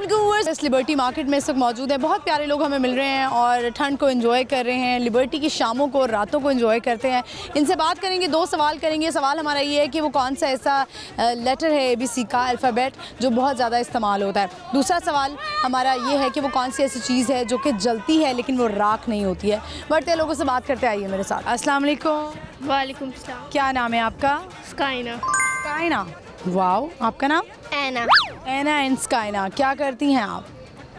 इस liberty market में इस वक्त मौजूद है। बहुत प्यारे लोग हमें मिल रहे हैं और ठंड को एंजॉय कर रहे हैं, लिबर्टी की शामों को और रातों को एंजॉय करते हैं। इनसे बात करेंगे, दो सवाल करेंगे। सवाल हमारा ये है कि वो कौन सा ऐसा लेटर है ABC का अल्फ़ाबेट जो बहुत ज़्यादा इस्तेमाल होता है। दूसरा सवाल हमारा ये है कि वो कौन सी ऐसी चीज़ है जो कि जलती है लेकिन वो राख नहीं होती है। बढ़ते लोगों से बात करते आइए मेरे साथ। अस्सलाम वालेकुम। वालेकुम सलाम। क्या नाम है आपका? स्काइना। स्काइना। वाओ, आपका नाम? एना। एना एंड स्काइना। क्या करती हैं आप?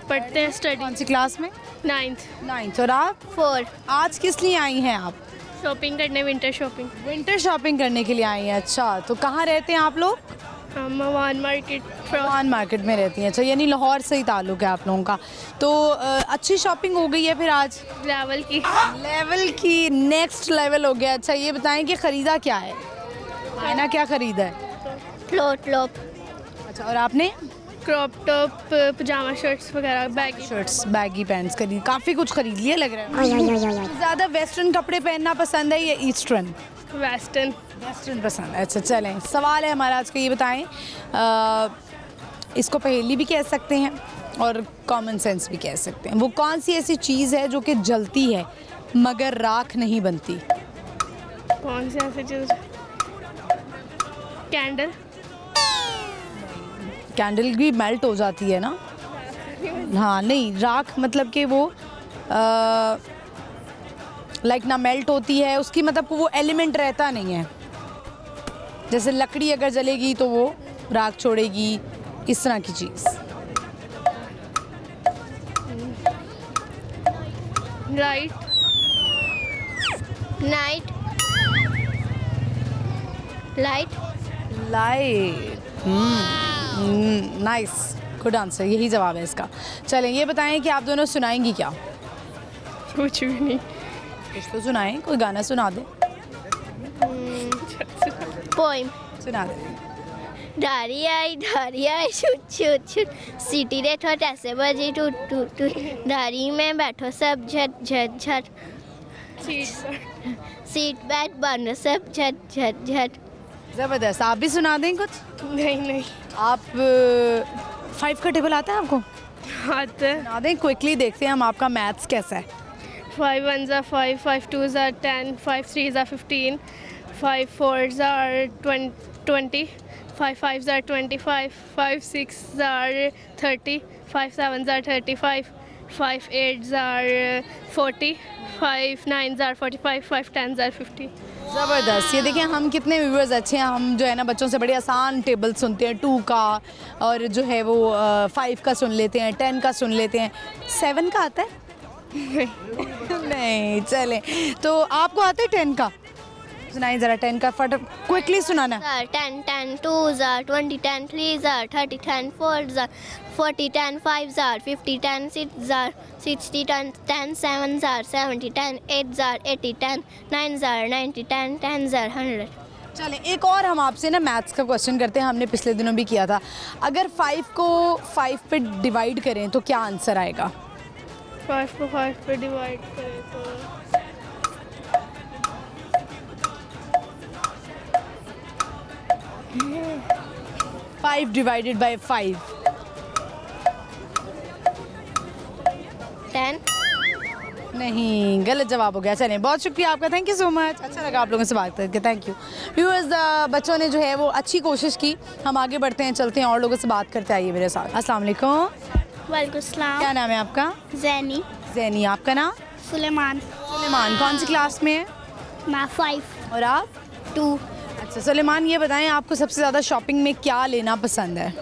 पढ़ते हैं स्टडी। कौन सी क्लास में? 9th। और आप? 4। आज किस लिए आई हैं आप? शॉपिंग करने, विंटर शॉपिंग। विंटर शॉपिंग करने के लिए आई हैं। अच्छा, तो कहाँ रहते हैं आप लोग? हम वन मार्केट। वन मार्केट में रहती हैं। अच्छा, यानी लाहौर से ही ताल्लुक़ है आप लोगों का। तो अच्छी शॉपिंग हो गई है फिर आज? लेवल की नेक्स्ट लेवल हो गया। अच्छा, ये बताएं कि ख़रीदा क्या है? आना क्या ख़रीदा है? Float lop. अच्छा, और आपने? क्रॉप टॉप, पजामा शर्ट्स वगैरह, बैगी शर्ट्स, बैगी पैंट्स खरीद, काफ़ी कुछ खरीद लिया लग रहा है। ज़्यादा वेस्टर्न कपड़े पहनना पसंद है या ईस्टर्न? वेस्टर्न। वेस्टर्न पसंद है। अच्छा, चलें, सवाल है हमारा आज का, ये बताएं, इसको पहेली भी कह सकते हैं और कॉमन सेंस भी कह सकते हैं। वो कौन सी ऐसी चीज़ है जो कि जलती है मगर राख नहीं बनती? कौन सी ऐसी चीज़? कैंडल। कैंडल भी मेल्ट हो जाती है ना? हाँ, नहीं, राख मतलब कि वो लाइक ना मेल्ट होती है, उसकी मतलब वो एलिमेंट रहता नहीं है। जैसे लकड़ी अगर जलेगी तो वो राख छोड़ेगी, इस तरह की चीज़। Light. Night. Light. Light. Nice, good answer, यही जवाब है इसका। चलें, ये बताएं कि आप दोनों सुनाएंगी क्या? कुछ भी नहीं। कुछ तो सुनाएं, कोई गाना सुना दे। पोइम। सुना दे। धारी आई छुट छुट छुट, सीटी रे ठोट ऐसे बजी टूट टूट टूट, धारी में बैठो सब झट झट झट, सीट बैठ बंद सब झट झट झट। ज़बरदस्त, आप भी सुना दें कुछ? नहीं। आप 5 का टेबल आता है आपको? आता है। सुना दें, क्विकली देखते हैं हम आपका मैथ्स कैसा है। 5 1s are 5, 5 2s are 10, 5 3s are 15, 5 4s are 20, 5 5s are 25, 5 6s are 30, 5 7s are 35, 5 8s are 40, 5 9s are 45, 5 10s are 50। ज़बरदस्त, ये देखिए हम कितने व्यूअर्स अच्छे हैं। हम जो है ना बच्चों से बड़े आसान टेबल सुनते हैं, 2 का और जो है वो 5 का सुन लेते हैं, 10 का सुन लेते हैं। 7 का आता है? नहीं, चलें, तो आपको आता है 10 का? सुनाइए ज़रा 10 का, फट क्विकली सुनाना। 10 10 2s are 20, 10 3s are 30, 10 4s are 40, 10 5s are 50, 10 6s are 60, 10 7s are 70, 10 8s are 80, 10 9s are 90, 10 10s are 100। चलें, एक और हम आपसे ना मैथ्स का क्वेश्चन करते हैं, हमने पिछले दिनों भी किया था। अगर 5 को 5 पे डिवाइड करें तो क्या आंसर आएगा? 5 को 5 पे डिवाइड करें तो 5 डिवाइडेड बाय 5। 10। नहीं, गलत जवाब हो गया। चलें, बहुत शुक्रिया आपका, थैंक यू सो मच। अच्छा लगा आप लोगों से बात करके, थैंक यू। व्यूअर्स, बच्चों ने जो है वो अच्छी कोशिश की। हम आगे बढ़ते हैं, चलते हैं और लोगों से बात करते आइए मेरे साथ। अस्सलाम वालेकुम। वालेकुम सलाम। क्या नाम है आपका? जैनी। जैनी। आपका नाम? सुलेमान। सुलेमान। कौन सी क्लास में है? मैं 5। और आप? 2। अच्छा, सुलेमान, ये बताएं आपको सबसे ज़्यादा शॉपिंग में क्या लेना पसंद है?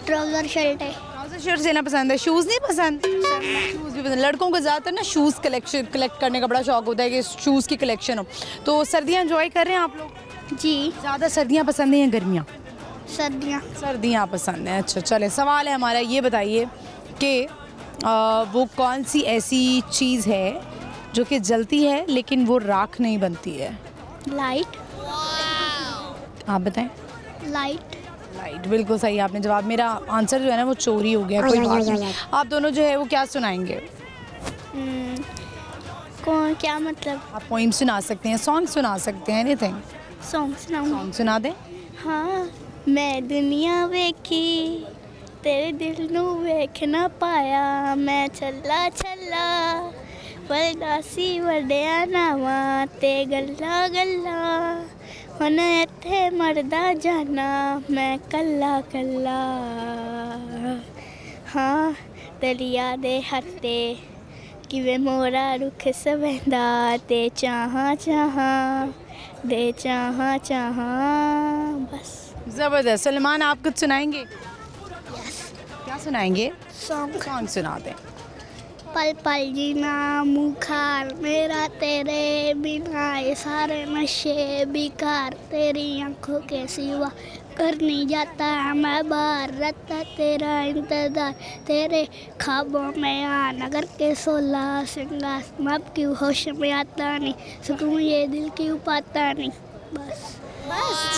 ट्राउज़र शर्ट है। ट्राउज़र शर्ट लेना पसंद है, शूज़ नहीं पसंद? शूज़ भी पसंद। लड़कों को ज़्यादातर ना शूज़ कलेक्ट करने का बड़ा शौक होता है कि शूज़ की कलेक्शन हो। तो सर्दियाँ एंजॉय कर रहे हैं आप लोग? जी। ज़्यादा सर्दियाँ पसंद हैं या गर्मियाँ? सर्दियाँ। सर्दियाँ पसंद हैं। अच्छा, चले, सवाल है हमारा, ये बताइए कि वो कौन सी ऐसी चीज़ है जो कि जलती है लेकिन वो राख नहीं बनती है? लाइट। आप बताएं। लाइट। लाइट, बिल्कुल सही आपने जवाब। मेरा आंसर जो है ना वो चोरी हो गया, कोई बात नहीं। आप दोनों जो है वो क्या सुनाएंगे? कौन, क्या मतलब? आप पोइम सुना सकते हैं, सॉन्ग सुना सकते हैं, एनीथिंग। सॉन्ग सुनाऊँ? सॉन्ग सुना दें। हाँ। मैं दुनिया देखी तेरे दिल नू वेख ना पाया मैं छल्ला छल्ला वरदासी वड्या नावा ते गल्ला गल्ला हुण इत्थे मरदा जाना मैं कल्ला कल्ला हाँ दरिया दे हत्ते किवे मोरा रुख सवेंदा ते चाहा चाहा दे चाहा चाहा बस। ज़बरदस्त। सलमान, आप कुछ सुनाएंगे? क्या सुनाएंगे? सॉन्ग सुना दें। पल पल जीना मुखार मेरा तेरे बिना ये सारे नशे बेकार तेरी आंखों के सिवा कर नहीं जाता मैं बाहर रहता तेरा इंतजार तेरे ख्वाबों में आना करके 16 श्रृंगार अब क्यों होश में आता नहीं सुकून ये दिल क्यों पाता नहीं बस।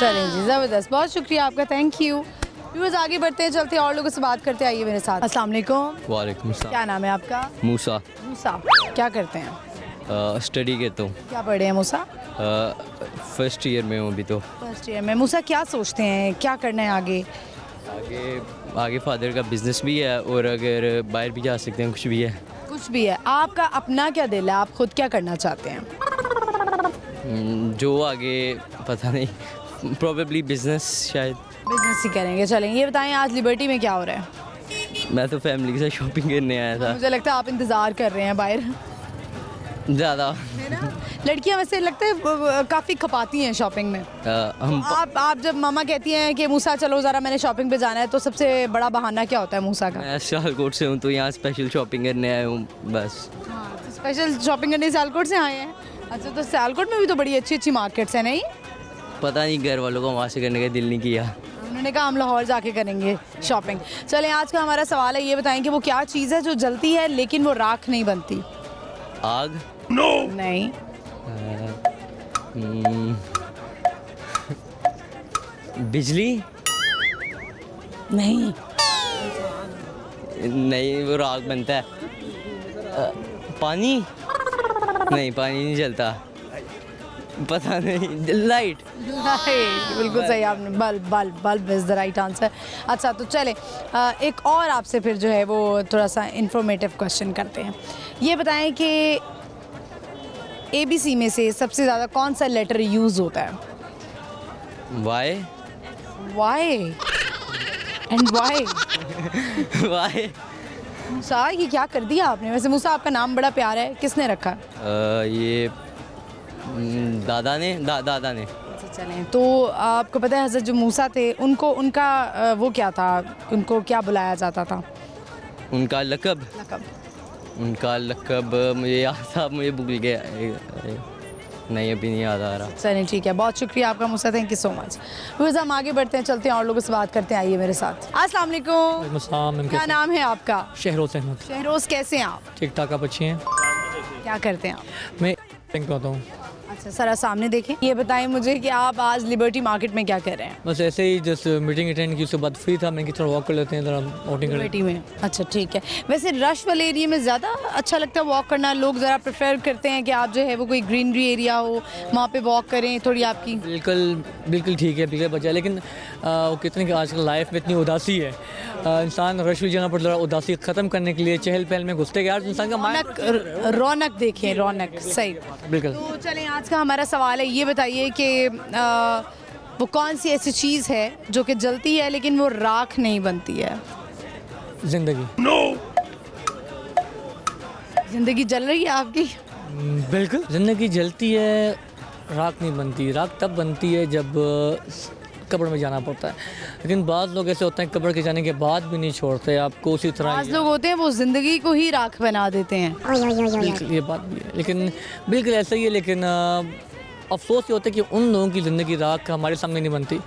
चलें जी, ज़बरदस्त। बहुत शुक्रिया आपका, थैंक यू। व्यूअर्स, आगे बढ़ते हैं, चलते हैं और लोगों से बात करते हैं। आइए मेरे साथ। अस्सलाम वालेकुम। वालेकुम क्या सलाम। नाम है आपका? मूसा। मूसा। क्या करते हैं? स्टडी करता हूँ। क्या पढ़े हैं मूसा? फर्स्ट ईयर में हूँ अभी तो। फर्स्ट ईयर में। मूसा, क्या सोचते हैं, क्या करना है आगे? आगे फादर का बिजनेस भी है और अगर बाहर भी जा सकते हैं, कुछ भी है। कुछ भी है। आपका अपना क्या दिल है, आप खुद क्या करना चाहते हैं? जो आगे पता नहीं, प्रोबेबली बिजनेस शायद। बिजनेस ही करेंगे। चलें, ये बताएं आज लिबर्टी में क्या हो रहा है? मैं तो फैमिली के साथ शॉपिंग करने आया था। मुझे लगता है आप इंतज़ार कर रहे हैं बाहर। ज़्यादा लड़कियां वैसे लगता है काफ़ी खपाती हैं शॉपिंग में। हम आप जब मामा कहती हैं कि मूसा चलो ज़रा मैंने शॉपिंग पे जाना है, तो सबसे बड़ा बहाना क्या होता है मूसा का? मैं सियालकोट से हूँ तो यहाँ स्पेशल शॉपिंग करने आया हूँ बस। स्पेशल शॉपिंग करने सियालकोट से आए हैं? अच्छा, तो सियालकोट में भी तो बड़ी अच्छी अच्छी मार्केट्स हैं नहीं? पता नहीं, घर वालों को वहाँ से करने का दिल नहीं किया। उन्होंने कहा हम लाहौर जाके करेंगे शॉपिंग। चलें, आज का हमारा सवाल है, ये बताएं कि वो क्या चीज़ है जो जलती है लेकिन वो राख नहीं बनती? आग। नहीं। बिजली। नहीं। नहीं, वो राख बनता है। पानी। नहीं, पानी नहीं जलता। पता नहीं, लाइट। लाइट, बिल्कुल सही आपने। Bulb bulb bulb is the right answer. अच्छा, तो चलें एक और आपसे फिर जो है वो थोड़ा सा इंफॉर्मेटिव क्वेश्चन करते हैं। ये बताएं कि ABC में से सबसे ज़्यादा कौन सा लेटर यूज़ होता है? Y. Y and Y. Y. Musa, ये क्या कर दिया आपने? वैसे मूसा, आपका नाम बड़ा प्यारा है, किसने रखा? ये दादा ने दादा ने। अच्छा, चलें, तो आपको पता है हज़रत जो मूसा थे उनको उनका वो क्या था, उनको क्या बुलाया जाता था? उनका लकब। उनका लकब मुझे याद था, मुझे भूल गया। नहीं, अभी नहीं याद आ रहा। चलें, ठीक है, बहुत शुक्रिया आपका Musa, thank you so much. Viewers, हम आगे बढ़ते हैं, चलते हैं और लोगों से बात करते हैं। आइए मेरे साथ। अस्सलाम वालेकुम। क्या नाम है आपका? शहरोज अहमद। शहरोज, कैसे हैं आप? ठीक ठाक, आप अच्छी हैं? क्या करते हैं आप? मैं बैंक में आता हूँ। अच्छा, सर सामने देखें। ये बताएं मुझे कि आप आज लिबर्टी मार्केट में क्या कर रहे हैं? बस ऐसे ही जस्ट मीटिंग अटेंड की, उसके बाद फ्री था, मैंने थोड़ा वॉक कर लेते हैं, ज़रा आउटिंग कर लेते लिबर्टी में। अच्छा, ठीक है। वैसे रश वाले एरिया में ज़्यादा अच्छा लगता है वॉक करना? लोग ज़रा प्रेफर करते हैं कि आप जो है वो कोई ग्रीनरी एरिया हो वहाँ पे वॉक करें, थोड़ी आपकी। बिल्कुल ठीक है, बिल्कुल बचा। लेकिन वो कितने कि आजकल लाइफ में इतनी उदासी है, इंसान रश भी जाना पड़ता है उदासी ख़त्म करने के लिए, चहल पहल में घुसते गया इंसान का रौनक देखें, रौनक। सही, बिल्कुल। तो चलें, आज का हमारा सवाल है, ये बताइए कि वो कौन सी ऐसी चीज़ है जो कि जलती है लेकिन वो राख नहीं बनती है? जिंदगी। ज़िंदगी जल रही है आपकी? बिल्कुल, ज़िंदगी जलती है, राख नहीं बनती। राख तब बनती है जब कब्र में जाना पड़ता है, लेकिन बाद लोग ऐसे होते हैं कब्र के जाने के बाद भी नहीं छोड़ते आपको उसी तरह। आज लोग होते हैं वो ज़िंदगी को ही राख बना देते हैं। बिल्कुल, ये बात भी है, लेकिन बिल्कुल ऐसा ही है। लेकिन अफसोस ये होता है कि उन लोगों की ज़िंदगी राख हमारे सामने नहीं बनती।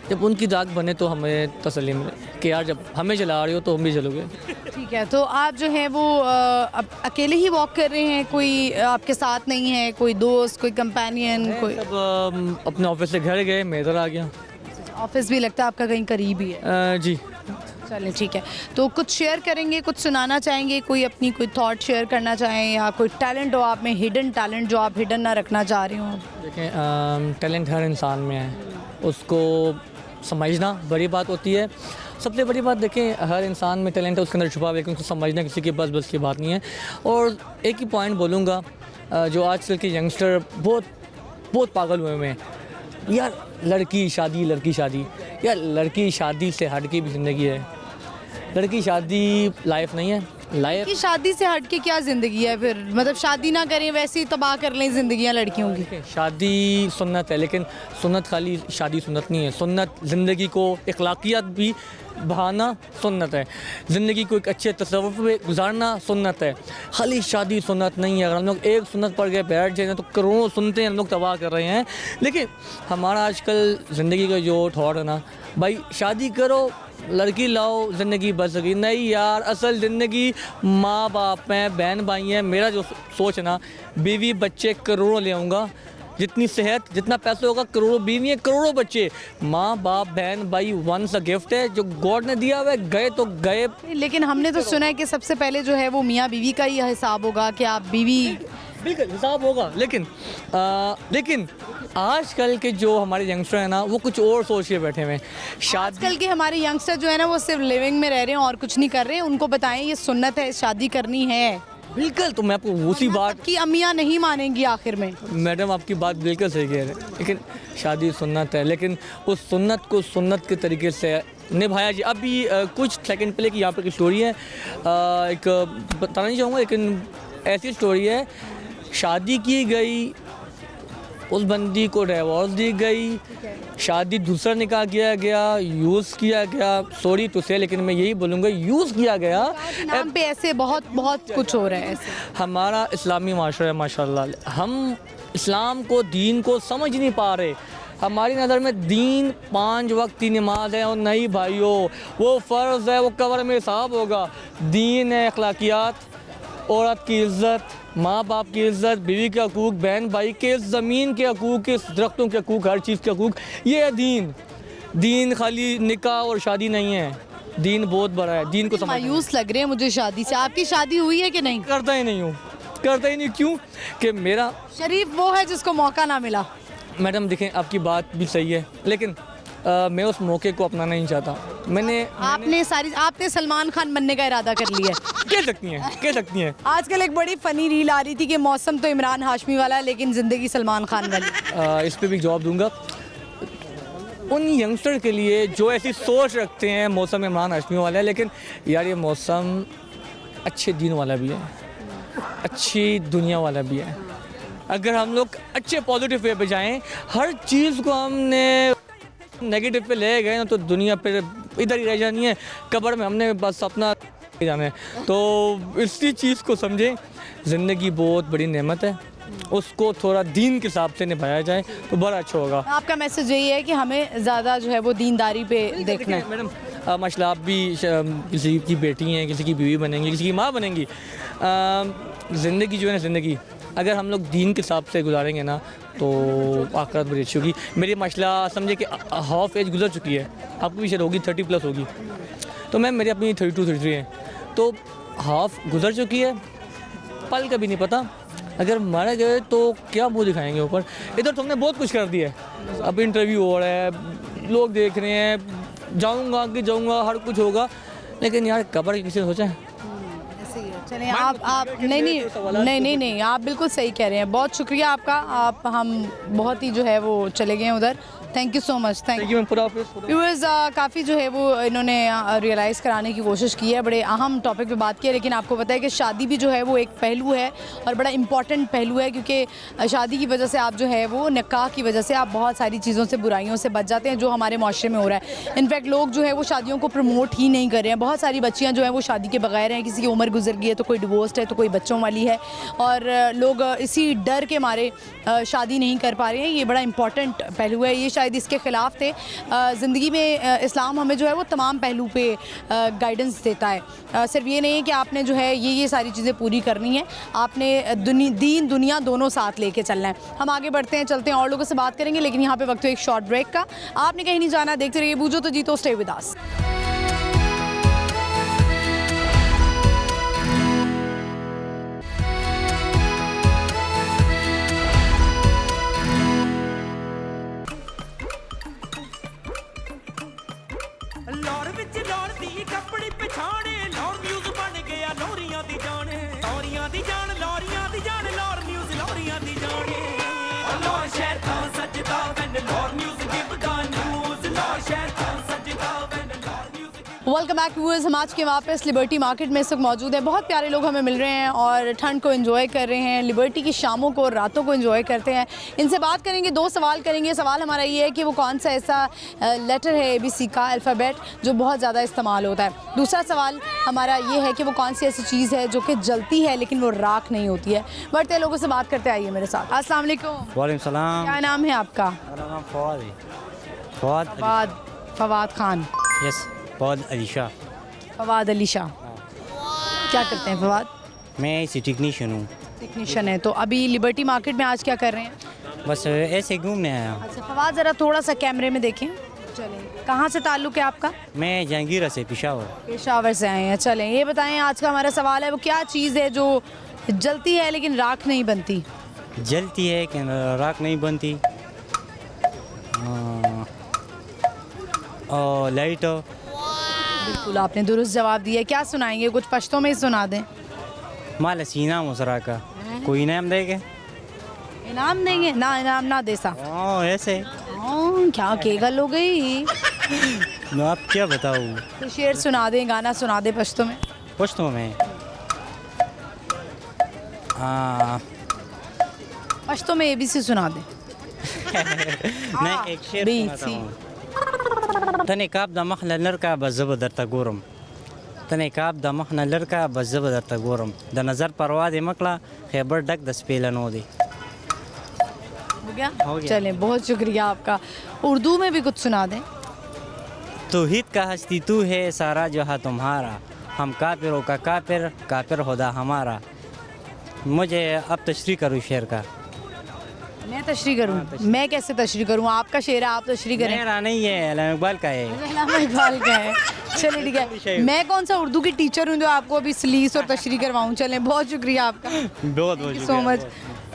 जब उनकी राख बने तो हमें तसल्ली मिले कि यार जब हमें जला रही हो तो हम भी जलोगे। ठीक है, तो आप जो है वो अब अकेले ही वॉक कर रहे हैं, कोई आपके साथ नहीं है, कोई दोस्त, कोई कंपेनियन, कोई? सब अपने ऑफिस से घर गए, मैं इधर आ गया। ऑफिस भी लगता है आपका कहीं करीब ही है? जी। चलें, ठीक है। तो कुछ शेयर करेंगे, कुछ सुनाना चाहेंगे, कोई अपनी कोई थॉट शेयर करना चाहें, या कोई टैलेंट हो आप में, हिडन टैलेंट जो आप हिडन ना रखना चाह रहे हो? देखें, टैलेंट हर इंसान में है, उसको समझना बड़ी बात होती है, सबसे बड़ी बात देखें, हर इंसान में टैलेंट है, उसके अंदर छुपा है, लेकिन उसको समझना किसी के बस की बात नहीं है। और एक ही पॉइंट बोलूँगा, जो आजकल के यंगस्टर बहुत पागल हुए हैं यार, लड़की शादी यार, लड़की शादी से हट के भी ज़िंदगी है। लड़की शादी लाइफ नहीं है, लाइफ कि शादी से हट के क्या ज़िंदगी है फिर? मतलब शादी ना करें, वैसे ही तबाह कर लें ज़िंदगियाँ लड़कियों की। शादी सुन्नत है, लेकिन सुन्नत खाली शादी सुन्नत नहीं है। सुन्नत ज़िंदगी को अखलाकियात भी बहाना सुन्नत है, ज़िंदगी को एक अच्छे तसव्वुफ़ में गुजारना सुन्नत है। खाली शादी सुन्नत नहीं है। अगर हम लोग एक सुन्नत पढ़ के बैठ जाए ना तो करोड़ों सुनते हैं हम लोग तबाह कर रहे हैं। लेकिन हमारा आजकल ज़िंदगी का जो थॉट है ना, भाई शादी करो, लड़की लाओ, ज़िंदगी बच सकी नहीं यार। असल ज़िंदगी माँ बाप हैं, बहन भाई हैं। मेरा जो सोच है ना, बीवी बच्चे करोड़ों ले आऊँगा, जितनी सेहत जितना पैसा होगा, करोड़ों बीवी है, करोड़ों बच्चे। माँ बाप बहन भाई वंस अ गिफ्ट है जो गॉड ने दिया हुआ है, गए तो गए। लेकिन हमने तो सुना है कि सबसे पहले जो है वो मियाँ बीवी का ही हिसाब होगा कि आप बीवी। बिल्कुल हिसाब होगा, लेकिन आजकल के जो हमारे यंगस्टर हैं ना, वो कुछ और सोच के बैठे हुए हैं। शादी आजकल के हमारे यंगस्टर जो है ना, वो सिर्फ लिविंग में रह रहे हैं और कुछ नहीं कर रहे हैं। उनको बताएं ये सुन्नत है, शादी करनी है। बिल्कुल, तो मैं आपको उसी बात की अम्मियाँ नहीं मानेंगी आखिर में। मैडम आपकी बात बिल्कुल सही कह रहे हैं, लेकिन शादी सुन्नत है, लेकिन उस सुन्नत को सुन्नत के तरीके से निभाया जाए। अभी कुछ सेकंड पहले की यहाँ पर की स्टोरी है, एक बताना नहीं चाहूँगा, लेकिन ऐसी स्टोरी है, शादी की गई, उस बंदी को डिवोर्स दी गई, शादी दूसरा निकाह किया गया, यूज़ किया गया। सॉरी टू से, लेकिन मैं यही बोलूँगा, यूज़ किया गया। नाम पे ऐसे बहुत कुछ हो रहा है ऐसे। हमारा इस्लामी माशरा है माशाल्लाह, हम इस्लाम को, दीन को समझ नहीं पा रहे। हमारी नज़र में दीन 5 वक्त की नमाज है, और नहीं भाइयों, वो फ़र्ज़ है, वो कब्र में हिसाब होगा। दीन है अखलाकियात, औरत की इज़्ज़त, माँ बाप की इज़्ज़त, बीवी के हकूक़, बहन भाई के, ज़मीन के हकूक़, इस दरख्तों के हकूक़, हर चीज़ के हकूक़। ये है दीन। दीन खाली निकाह और शादी नहीं है, दीन बहुत बड़ा है। दीन को समझ मायूस लग रहे हैं मुझे शादी से। आपकी शादी हुई है कि नहीं? करता ही नहीं हूँ, करता ही नहीं। क्यों कि मेरा शरीफ वो है जिसको मौका ना मिला। मैडम देखें, आपकी बात भी सही है, लेकिन मैं उस मौके को अपनाना नहीं चाहता। आपने सलमान खान बनने का इरादा कर लिया है। कह सकती हैं। आजकल एक बड़ी फनी रील आ रही थी कि मौसम तो इमरान हाशमी वाला है, लेकिन ज़िंदगी सलमान खान वाली। इस पे भी जवाब दूंगा उन यंगस्टर के लिए जो ऐसी सोच रखते हैं मौसम इमरान हाशमी वाला है, लेकिन यार ये मौसम अच्छे दिन वाला भी है, अच्छी दुनिया वाला भी है। अगर हम लोग अच्छे पॉजिटिव वे पे जाएं, हर चीज़ को हमने नेगेटिव पे ले गए ना, तो दुनिया फिर इधर ही रह जानी है, कब्र में हमने बस अपना जाना है। तो इसी चीज़ को समझें, ज़िंदगी बहुत बड़ी नेमत है, उसको थोड़ा दीन के हिसाब से निभाया जाए तो बड़ा अच्छा होगा। आपका मैसेज यही है कि हमें ज़्यादा जो है वो दीनदारी पे देखना है। मैडम माशाल्लाह, आप भी किसी की बेटी हैं, किसी की बीवी बनेंगी, किसी की माँ बनेंगी। ज़िंदगी जो है ना, ज़िंदगी अगर हम लोग दीन के हिसाब से गुजारेंगे ना, तो आखिरत बड़ी अच्छी होगी। मेरी माशाल्लाह समझे कि हाफ एज गुजर चुकी है, आपको भी शायद होगी 30+ होगी, तो मैम मेरी अपनी 32-33 है, तो हाफ गुजर चुकी है। पल का भी नहीं पता, अगर मारा गए तो क्या मुँह दिखाएंगे ऊपर। इधर तो हमने बहुत कुछ कर दिया है, अब इंटरव्यू हो रहा है, लोग देख रहे हैं, जाऊँगा आगे जाऊँगा, हर कुछ होगा, लेकिन यार कब्र की किसी ने सोचा है? चलिए आप नहीं, आप बिल्कुल सही कह रहे हैं। बहुत शुक्रिया आपका, हम बहुत ही जो है वो चले गए उधर। Thank you so much. Thank you. Viewers, काफ़ी जो है वो इन्होंने रियलाइज़ कराने की कोशिश की है, बड़े अहम टॉपिक पे बात की है। लेकिन आपको पता है कि शादी भी जो है वो एक पहलू है और बड़ा इंपॉर्टेंट पहलू है, क्योंकि शादी की वजह से आप जो है वो निकाह की वजह से आप बहुत सारी चीज़ों से, बुराइयों से बच जाते हैं जो हमारे माशरे में हो रहा है। इनफैक्ट लोग जो है वो शादियों को प्रमोट ही नहीं कर रहे हैं। बहुत सारी बच्चियाँ जो हैं वो शादी के बगैर हैं, किसी की उम्र गुजर गई है तो कोई डिवोर्स्ड है तो कोई बच्चों वाली है, और लोग इसी डर के मारे शादी नहीं कर पा रहे हैं। ये बड़ा इंपॉर्टेंट पहलू है, ये शायद इसके ख़िलाफ़ थे। ज़िंदगी में इस्लाम हमें जो है वो तमाम पहलू पे गाइडेंस देता है। सिर्फ ये नहीं है कि आपने जो है ये सारी चीज़ें पूरी करनी है, आपने दीन दुनिया दोनों साथ लेके चलना है। हम आगे बढ़ते हैं, चलते हैं, और लोगों से बात करेंगे, लेकिन यहाँ पे वक्त हो एक शॉर्ट ब्रेक का। आपने कहीं नहीं जाना, देखते रहिए बूझो तो जीतो, stay with us. Lahore which welcome back viewers. हम आज के वापस लिबर्टी मार्केट में इस वक्त मौजूद हैं। बहुत प्यारे लोग हमें मिल रहे हैं और ठंड को एंजॉय कर रहे हैं, लिबर्टी की शामों को, रातों को एंजॉय करते हैं। इनसे बात करेंगे, दो सवाल करेंगे। सवाल हमारा ये है कि वो कौन सा ऐसा लेटर है ABC का अल्फ़ाबेट जो बहुत ज़्यादा इस्तेमाल होता है। दूसरा सवाल हमारा ये है कि वो कौन सी ऐसी चीज़ है जो कि जलती है लेकिन वो राख नहीं होती है। बढ़ते लोगों से बात करते आइए मेरे साथ। अस्सलाम वालेकुम। वालेकुम सलाम। क्या नाम है आपका? मेरा नाम फवाद है। फवाद फवाद खान। यस, फवाद अली शाह। फवाद अली शाह। क्या करते हैं फवाद? मैं इसी टेक्नीशियन हूँ। टेक्नीशियन है। तो अभी लिबर्टी मार्केट में आज क्या कर रहे हैं? बस ऐसे घूमने आया हूँ। अच्छा फवाद, ज़रा थोड़ा सा कैमरे में देखें। चलें, कहाँ से ताल्लुक़ है आपका? मैं जहांगीरा से पेशावर। पेशावर से आए हैं। चलें, ये बताएं आज का हमारा सवाल है वो क्या चीज़ है जो जलती है लेकिन राख नहीं बनती? जलती है कि राख नहीं बनती। और लाइट। बिल्कुल, आपने दुरुस्त जवाब दिया। क्या सुनाएंगे? कुछ पश्तों में ही सुना दें। माल सीना मुसरा का कोई इनाम देगा? इनाम देंगे ना? इनाम ना दे सा। ऐसे क्या के गल हो गई? मैं आप क्या बताऊँ? तो शेर सुना दें, गाना सुना दें पश्तों में। पश्तो में पश्तों में ABC सुना दें। नहीं, एक शेर सुनाता हूँ। तने काब द मखना लड़का बस जबरदस्ता गोरम। तने काब द मखना लड़का बस जबरदस्ता गोरम। द नज़र परवाद मकला खैबर डक दस पेलन दे। हो गया? हो गया। चलें, बहुत शुक्रिया आपका। उर्दू में भी कुछ सुना दें। तो हित का हस्ती तू है, सारा जहाँ तुम्हारा। हम काफिरों का काफिर, काफिर खुदा हमारा। मुझे अब तशरीह करूँ शेर का? मैं तशरीह करूँ? मैं कैसे तशरीह करूँ? आपका शेर है, आप तशरीह करें। मेरा नहीं है, अल्लामा इकबाल का है। अल्लामा इकबाल का है। चलिए ठीक है। मैं कौन सा उर्दू की टीचर हूँ जो आपको अभी सलीस और तशरीह करवाऊँ? चलें, बहुत शुक्रिया आपका। बहुत बहुत सो मच।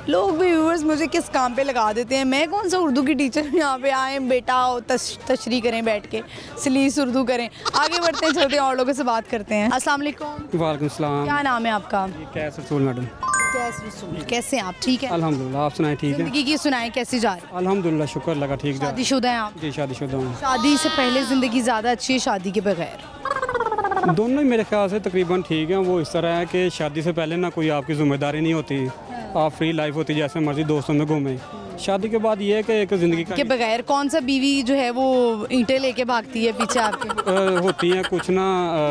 लोग भी व्यूअर्स मुझे किस काम पे लगा देते हैं। मैं कौन सा उर्दू की टीचर हूँ? यहाँ पे आए बेटा तशरीह करें, बैठ के सलीस उर्दू करें। आगे बढ़ते हैं, चलते हैं और लोगों से बात करते हैं। अस्सलाम वालेकुम। वालेकुम सलाम। क्या नाम है आपका? कैसे रसूल मैडम? कैसे हैं आप? ठीक है अल्हम्दुलिल्लाह, आप सुनाए? ठीक है जिंदगी की सुनाएं, कैसी जा रही है? अल्हम्दुलिल्लाह, शुक्र लगा ठीक जा। शादीशुदा हैं आप? जी शादीशुदा हूँ। शादी से पहले ज़िंदगी ज़्यादा अच्छी है शादी के बगैर? दोनों ही मेरे ख्याल से तकरीबन ठीक हैं। वो इस तरह है कि शादी से पहले ना कोई आपकी जिम्मेदारी नहीं होती, आप फ्री लाइफ होती, जैसे मर्जी दोस्तों में घूमें। शादी के बाद ये है कि एक ज़िंदगी के बगैर कौन सा बीवी जो है वो ईंटें लेके भागती है पीछे आपके? होती हैं कुछ ना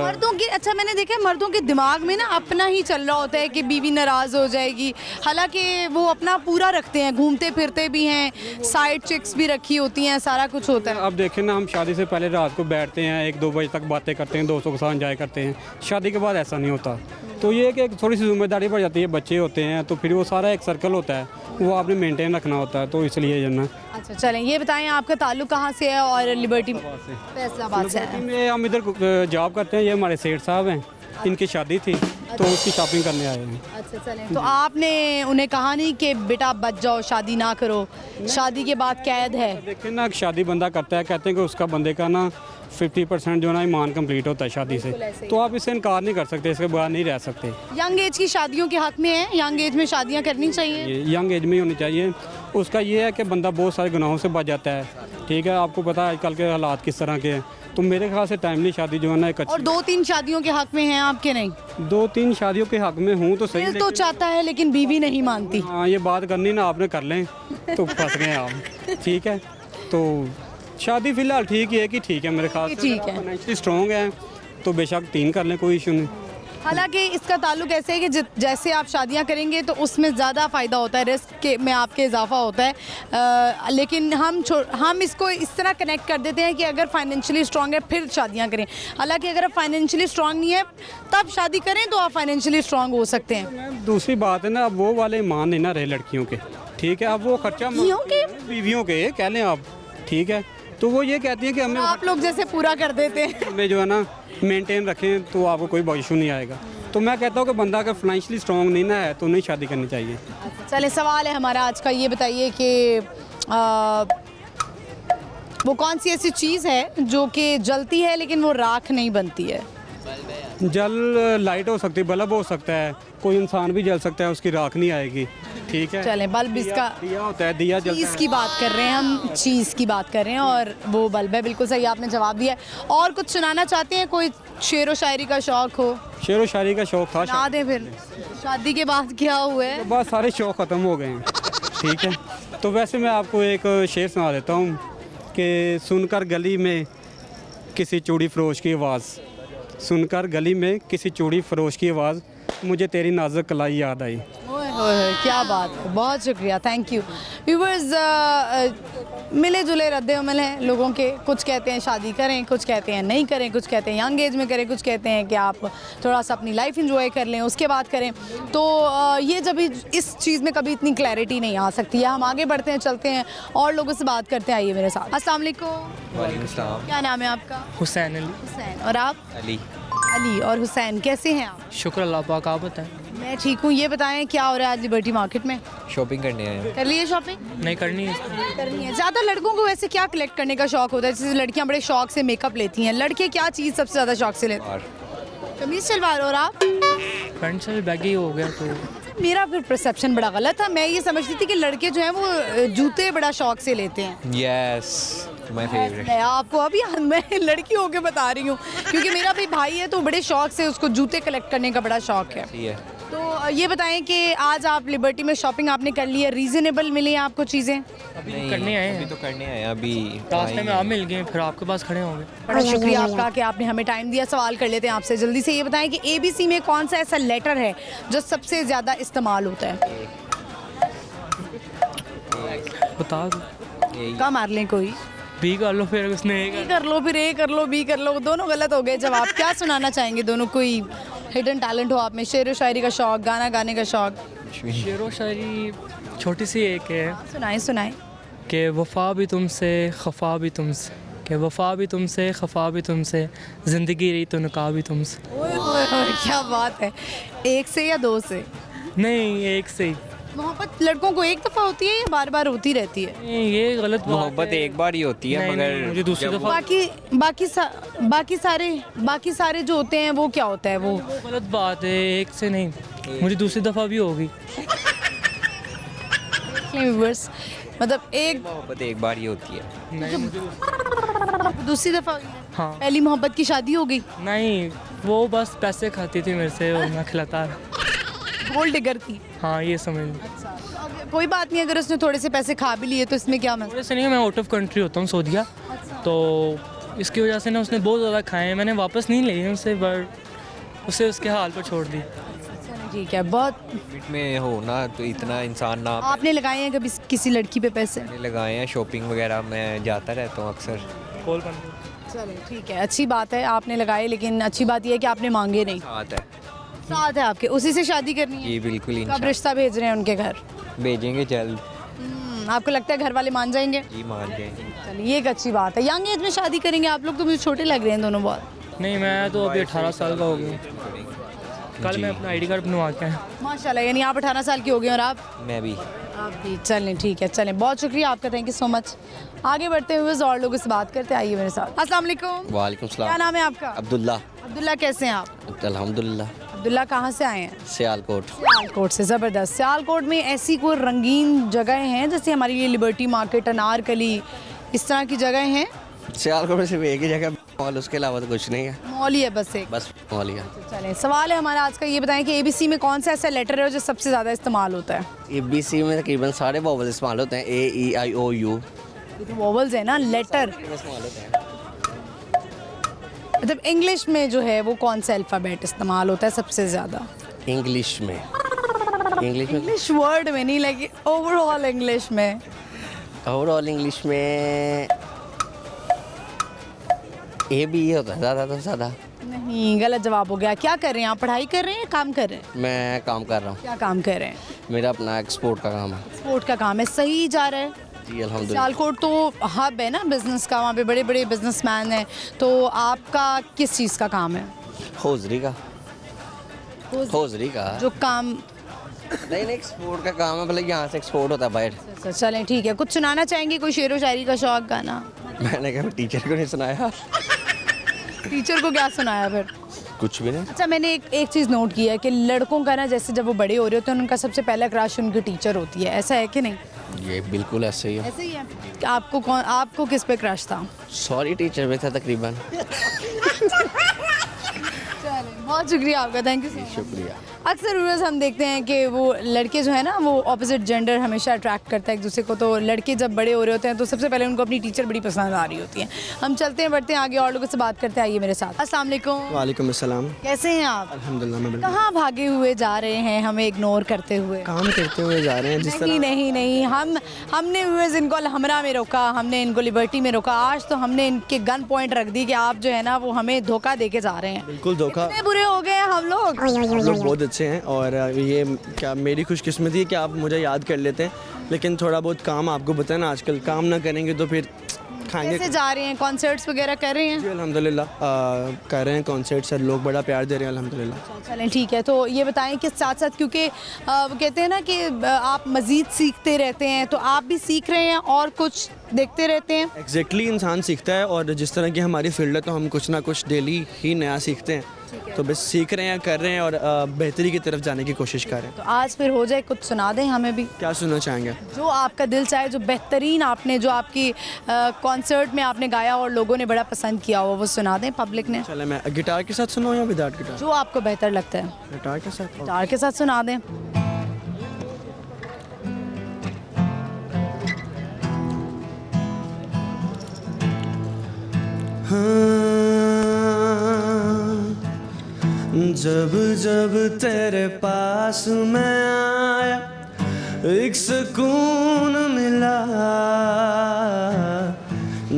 मर्दों की, अच्छा मैंने देखा है मर्दों के दिमाग में ना अपना ही चल रहा होता है कि बीवी नाराज़ हो जाएगी, हालांकि वो अपना पूरा रखते हैं, घूमते फिरते भी हैं, साइड चिक्स भी रखी होती हैं, सारा कुछ होता है। अब देखें ना, हम शादी से पहले रात को बैठते हैं, 1-2 बजे तक बातें करते हैं, दोस्तों के साथ एंजॉय करते हैं। शादी के बाद ऐसा नहीं होता। तो ये कि एक थोड़ी सी जिम्मेदारी बढ़ जाती है, बच्चे होते हैं, तो फिर वो सारा एक सर्कल होता है, वो आपने मेंटेन रखना होता है। तो इसलिए जो ना। अच्छा चलें, ये बताएं आपका ताल्लुक कहाँ से है? और लिबर्टी फैसलाबाद से है। में हम इधर जॉब करते हैं। ये हमारे सेठ साहब हैं, इनकी शादी थी तो उसकी शॉपिंग करने आए हैं। अच्छा चलें, तो आपने उन्हें कहा नहीं कि बेटा बच जाओ, शादी ना करो, शादी के बाद कैद है? देखिए ना, शादी बंदा करता है, कहते हैं कि उसका बंदे का ना 50% जो ना ईमान कंप्लीट होता है शादी से, तो आप इससे इनकार नहीं कर सकते, इसके बाद नहीं रह सकते। यंग एज की शादियों के हक में है, यंग एज में शादियां करनी चाहिए। ये यंग एज में ही होनी चाहिए। उसका ये है कि बंदा बहुत सारे गुनाहों से बच जाता है। ठीक है, आपको पता है आजकल के हालात किस तरह के हैं, तो मेरे ख्याल से टाइमली शादी जो है ना एक अच्छी। और 2-3 शादियों के हक में हैं आपके? नहीं, 2-3 शादियों के हक में हूँ तो सही। दिल तो चाहता है लेकिन बीवी नहीं मानती। हाँ, ये बात करनी ना आपने कर लें तो फंस गए आप। ठीक है, तो शादी फिलहाल ठीक ही है कि ठीक है मेरे ख्याल से। ठीक है, फाइनेंशियली स्ट्रॉन्ग है तो बेशक 3 कर लें, कोई इशू नहीं। हालांकि इसका ताल्लुक ऐसे है कि जैसे आप शादियां करेंगे तो उसमें ज़्यादा फ़ायदा होता है, रिस्क के में आपके इजाफा होता है। लेकिन हम इसको इस तरह कनेक्ट कर देते हैं कि अगर फाइनेंशियली स्ट्रॉन्ग है फिर शादियां करें। हालांकि अगर आप फाइनेंशियली स्ट्रॉन्ग नहीं है तब शादी करें तो आप फाइनेंशियली स्ट्रॉन्ग हो सकते हैं। दूसरी बात है ना, अब वो वाले ईमान नहीं ना रहे लड़कियों के। ठीक है, अब वो खर्चा बीवियों के कह लें आप। ठीक है, तो वो ये कहती हैं कि हमें आप लोग जैसे पूरा कर देते हैं। हमें जो है ना मेंटेन रखें तो आपको कोई इशू नहीं आएगा। तो मैं कहता हूँ कि बंदा अगर फाइनेंशियली स्ट्रॉन्ग नहीं ना है तो नहीं शादी करनी चाहिए। चले, सवाल है हमारा आज का, ये बताइए कि वो कौन सी ऐसी चीज़ है जो कि जलती है लेकिन वो राख नहीं बनती है? जल लाइट हो सकती है, बल्ब हो सकता है, कोई इंसान भी जल सकता है, उसकी राख नहीं आएगी। ठीक है, चलें, बल्ब इसका दिया होता है, दिया जलता चीज़ है। की बात कर रहे हैं हम, चीज़ की बात कर रहे हैं और वो बल्ब है। बिल्कुल सही आपने जवाब दिया है। और कुछ सुनाना चाहते हैं? कोई शेर व शायरी का शौक़ हो? शेर व शायरी का शौक़ था, सुना दें फिर। शादी के बाद क्या हुआ है? बस सारे शौक़ ख़त्म हो गए हैं। ठीक है, तो वैसे मैं आपको एक शेर सुना देता हूँ कि सुनकर गली में किसी चूड़ी फरोश की आवाज़, सुनकर गली में किसी चूड़ी फरोश की आवाज़, मुझे तेरी नाजुक कलाई याद आई। ओए होए, क्या बात है, बहुत शुक्रिया, थैंक यू। व्यूवर्स, मिले जुले रद्द-ए-अमल हैं लोगों के। कुछ कहते हैं शादी करें, कुछ कहते हैं नहीं करें, कुछ कहते हैं यंग एज में करें, कुछ कहते हैं कि आप थोड़ा सा अपनी लाइफ एंजॉय कर लें उसके बाद करें। तो ये जब इस चीज़ में कभी इतनी क्लैरिटी नहीं आ सकती है। हम आगे बढ़ते हैं, चलते हैं और लोगों से बात करते हैं। आइए मेरे साथ। अस्सलाम वालेकुम। वालेकुम सलाम। क्या नाम है आपका? हुसैन अली। हुसैन। और आप? अली। अली और हुसैन, कैसे हैं आप? शुक्र अल्लाह पाक, आप बताएं। मैं ठीक हूँ। ये बताएं क्या हो रहा है आज लिबर्टी मार्केट में? शॉपिंग करने आए हैं। कर लिए शॉपिंग? नहीं करनी है। करनी है। ज़्यादा लड़कों को वैसे क्या कलेक्ट करने का शौक होता है? जैसे लड़कियां बड़े शौक से मेकअप लेती हैं, लड़के क्या चीज़ सबसे ज़्यादा शौक से लेते हैं? और कमीज शलवार। और आप? पैंट शर्ट बैगी हो गया तो। मेरा फिर परसेप्शन बड़ा गलत था। मैं ये समझती थी कि लड़के जो हैं वो जूते बड़ा शौक से लेते हैं। Yes, my favourite. मैं आपको अभी मैं लड़की होके बता रही हूँ क्योंकि मेरा भी भाई है तो बड़े शौक से उसको जूते कलेक्ट करने का बड़ा शौक है। ठीक है। तो ये बताएं कि आज आप लिबर्टी में शॉपिंग आपने कर ली है, रीज़नेबल मिली हैं आपको चीज़ें? अभी करने आए अभी हैं, तो करने आए हैं। अभी रास्ते में आप मिल गए, फिर आपके पास खड़े होंगे। बड़ा शुक्रिया आपका कि आपने हमें टाइम दिया। सवाल कर लेते हैं आपसे जल्दी से। ये बताएं कि ABC में कौन सा ऐसा लेटर है जो सबसे ज़्यादा इस्तेमाल होता है? बता दो। का मार लें कोई? बी कर लो, फिर उसने बी कर लो, फिर A कर लो, B कर लो, दोनों गलत हो गए जवाब। क्या सुनाना चाहेंगे दोनों? कोई हिडन टैलेंट हो आप में? शेर व शायरी का शौक, गाना गाने का शौक? शेर व शायरी छोटी सी एक है सुनाएं सुनाएं। कि वफ़ा भी तुमसे खफ़ा भी तुमसे, कि वफ़ा भी तुमसे खफ़ा भी तुमसे, ज़िंदगी रही तो नकाब भी तुमसे। ओए होए होए, क्या बात है। एक से या दो से? नहीं, एक से ही। मोहब्बत लड़कों को एक दफ़ा होती है या बार बार होती रहती है? नहीं, ये गलत बात मोहब्बत है। एक बार ही होती है, नहीं, मगर नहीं, मुझे दूसरी जब दफ़ा बाकी सारे जो होते हैं वो क्या होता है? वो वो गलत बात है, एक से नहीं, मुझे दूसरी दफ़ा भी होगी। व्यूअर्स, मतलब एक मोहब्बत एक बार ही होती है। नहीं, मुझे दूसरी दफ़ा हुई है। हाँ। पहली मोहब्बत की शादी हो गई? नहीं, वो बस पैसे खाती थी मेरे से और मैं खिलाता। गोल्ड डिगर थी? हाँ, ये समझ लो। कोई बात नहीं, अगर उसने थोड़े से पैसे खा भी लिए तो इसमें क्या मसला? थोड़े से नहीं, मैं आउट ऑफ कंट्री होता हूँ, सऊदीया, तो इसकी वजह से ना उसने बहुत ज़्यादा खाए हैं। मैंने वापस नहीं लिए उससे, बट उसे उसके हाल पर छोड़ दी। ठीक है। बहुत लिमिट में हो ना तो इतना इंसान ना। आपने लगाए हैं कभी किसी लड़की पे पैसे? मैंने लगाए हैं, शॉपिंग वगैरह मैं जाता रहता हूँ अक्सर। कॉल बंद। चलो ठीक है, अच्छी बात है आपने लगाए, लेकिन अच्छी बात यह है कि आपने मांगे नहीं। साथ है साथ है आपके, उसी से शादी करनी है? जी बिल्कुल। कब इंशाल्लाह रिश्ता भेज रहे हैं उनके घर? भेजेंगे जल्द। आपको लगता है घर वाले मान जाएंगे? जी मान जाएंगे। चलिए, ये एक अच्छी बात है। यंग एज में शादी करेंगे आप लोग तो मुझे छोटे लग रहे हैं दोनों बहुत। नहीं, मैं तो अभी 18 साल का हो गया हूँ। कल मैं अपना ID कार्ड बनवा के आया। माशाल्लाह, यानी आप 18 साल की हो गए और आप? मैं भी। आप भी। चलें ठीक है, चलें, बहुत शुक्रिया आपका, थैंक यू सो मच। आगे बढ़ते हुए और लोगों से बात करते, आइए मेरे साथ। अस्सलाम वालेकुम। वालेकुम क्या सलाम। नाम है आपका? अब्दुल्ला। अब्दुल्ला, कैसे हैं आप? अल्हम्दुलिल्लाह। अब्दुल्ला कहाँ से आए हैं? सियालकोट। सियालकोट से। ज़बरदस्त। सियालकोट में ऐसी कोई रंगीन जगह हैं जैसे हमारी ये लिबर्टी मार्केट, अनारकली, इस तरह की जगह हैं? सियालकोट में सिर्फ एक ही जगह मॉल, उसके अलावा तो कुछ नहीं है, मॉल ही है बस एक? बस मॉल ही है। चलें, सवाल है हमारा आज का, ये बताएं कि ABC में कौन सा ऐसा लेटर है जो सबसे ज़्यादा इस्तेमाल होता है? ABC में तकरीबन सारे वोवल इस्तेमाल होते हैं, A-E-I-O-U ये तो वोवल्स है ना, लेटर। इस्तेमाल होते हैं। मतलब इंग्लिश में जो है वो कौन सा अल्फ़ाबेट इस्तेमाल होता है सबसे ज़्यादा? इंग्लिश में इंग्लिश वर्ड में नहीं, लगे ओवरऑल इंग्लिश में। ओवरऑल इंग्लिश में A-B होता है ज़्यादा तो ज़्यादा। नहीं, गलत जवाब हो गया। क्या कर रहे हैं आप? पढ़ाई कर रहे हैं, काम कर रहे हैं? मैं काम कर रहा हूँ, क्या काम कर रहे हैं? मेरा अपना एक्सपोर्ट का काम है। स्पोर्ट का काम है, सही जा रहा है? जी अल्हम्दुलिल्लाह। सियालकोट तो हब है ना बिजनेस का, वहाँ पे बड़े बड़े बिजनेसमैन हैं, तो आपका किस चीज़ का काम है? होजरी का। होजरी का जो काम? नहीं, एक्सपोर्ट का काम है, मतलब यहाँ से एक्सपोर्ट होता है बाहर। अच्छा, चलें ठीक है। कुछ सुनाना चाहेंगे? कोई शेर व शायरी का शौक, गाना? मैंने कहा टीचर को नहीं सुनाया। टीचर को क्या सुनाया फिर? कुछ भी नहीं। अच्छा, मैंने एक चीज़ नोट की है कि लड़कों का ना, जैसे जब वो बड़े हो रहे होते हैं उनका सबसे पहला क्रश उनकी टीचर होती है, ऐसा है कि नहीं? ये बिल्कुल ऐसे ही है। ऐसे ही है। आपको किस पे क्रश था? सॉरी टीचर में था तकरीबन। बहुत शुक्रिया आपका, थैंक यू सो मच। शुक्रिया। अक्सर व्यूअर्स हम देखते हैं कि वो लड़के जो है ना, वो ऑपोजिट जेंडर हमेशा अट्रैक्ट करता है एक दूसरे को। तो लड़के जब बड़े हो रहे होते हैं तो सबसे पहले उनको अपनी टीचर बड़ी पसंद आ रही होती है। हम चलते हैं, बढ़ते हैं आगे, और लोगों से बात करते हैं। आइए मेरे साथ। अस्सलाम वालेकुम। वालेकुम अस्सलाम। कैसे हैं आप? अल्हम्दुलिल्लाह मैं बिल्कुल। कहाँ भागे हुए जा रहे हैं हमें इग्नोर करते हुए? काम करते हुए जा रहे हैं जिस तरह। नहीं, हमने व्यूअर्स इनको अलहमरा में रोका, हमने इनको लिबर्टी में रोका। आज तो हमने इनके गन पॉइंट रख दी कि आप जो है ना वो हमें धोखा दे के जा रहे हैं। बिल्कुल धोखा। कितने बुरे हो गए हैं हम लोग। बहुत अच्छे हैं, और ये क्या मेरी खुशकिस्मती है कि आप मुझे याद कर लेते हैं। लेकिन थोड़ा बहुत काम आपको पता है ना, आजकल काम ना करेंगे तो फिर खाएंगे। कैसे जा रहे हैं? कॉन्सर्ट्स वगैरह कर रहे हैं? जी अल्हम्दुलिल्लाह कर रहे हैं कॉन्सर्ट सर, लोग बड़ा प्यार दे रहे हैं अल्हम्दुलिल्लाह। चलें ठीक है। तो ये बताएं कि साथ साथ, क्योंकि वो कहते हैं ना कि आप मज़ीद सीखते रहते हैं, तो आप भी सीख रहे हैं और कुछ देखते रहते हैं? एग्जैक्टली इंसान सीखता है, और जिस तरह की हमारी फील्ड है तो हम कुछ ना कुछ डेली ही नया सीखते हैं। तो बस सीख रहे हैं, कर रहे हैं, और बेहतरी की तरफ जाने की कोशिश कर रहे हैं। तो आज फिर हो जाए, कुछ सुना दें हमें भी। क्या सुनना चाहेंगे? जो आपका दिल चाहे, जो बेहतरीन आपने, जो आपकी कॉन्सर्ट में आपने गाया और लोगों ने बड़ा पसंद किया हो, वो सुना दें पब्लिक ने। चले, मैं गिटार के साथ सुनाऊँ या विदाउट गिटार? जो आपको बेहतर लगता है। गिटार के साथ। गिटार के साथ सुना दें। जब जब तेरे पास मैं आया, एक सुकून मिला,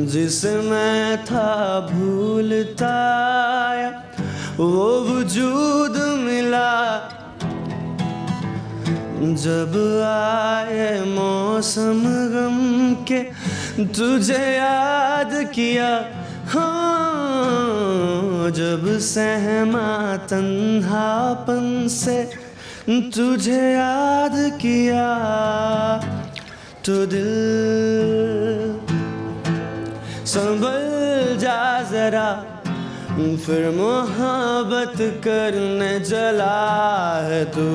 जिसे मैं था भूलता आया, वो वजूद मिला। जब आए मौसम गम के, तुझे याद किया, हाँ जब सहमा तन्हापन से, तुझे याद किया, तो दिल संभल जा जरा, फिर मोहब्बत करने चला है तू।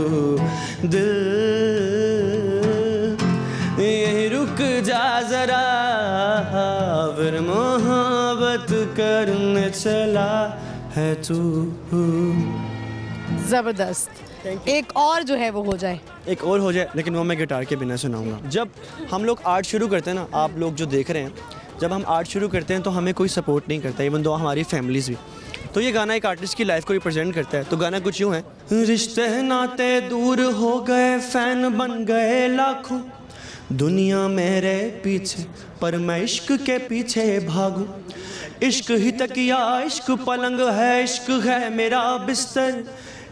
दिल यही रुक जा जरा, फिर मोहब्बत करने चला है तू। ज़बरदस्त। एक और जो है वो हो जाए। एक और हो जाए, लेकिन वो मैं गिटार के बिना सुनाऊंगा। जब हम लोग आर्ट शुरू करते हैं ना, आप लोग जो देख रहे हैं, जब हम आर्ट शुरू करते हैं तो हमें कोई सपोर्ट नहीं करता, इवन दो हमारी फैमिलीज़ भी। तो ये गाना एक आर्टिस्ट की लाइफ को रिप्रेजेंट करता है। तो गाना कुछ यूँ है। रिश्ते नाते दूर हो गए, फैन बन गए लाखों, दुनिया मेरे पीछे पर मैं इश्क के पीछे भागूं। इश्क ही तकिया, इश्क पलंग है, इश्क है मेरा बिस्तर,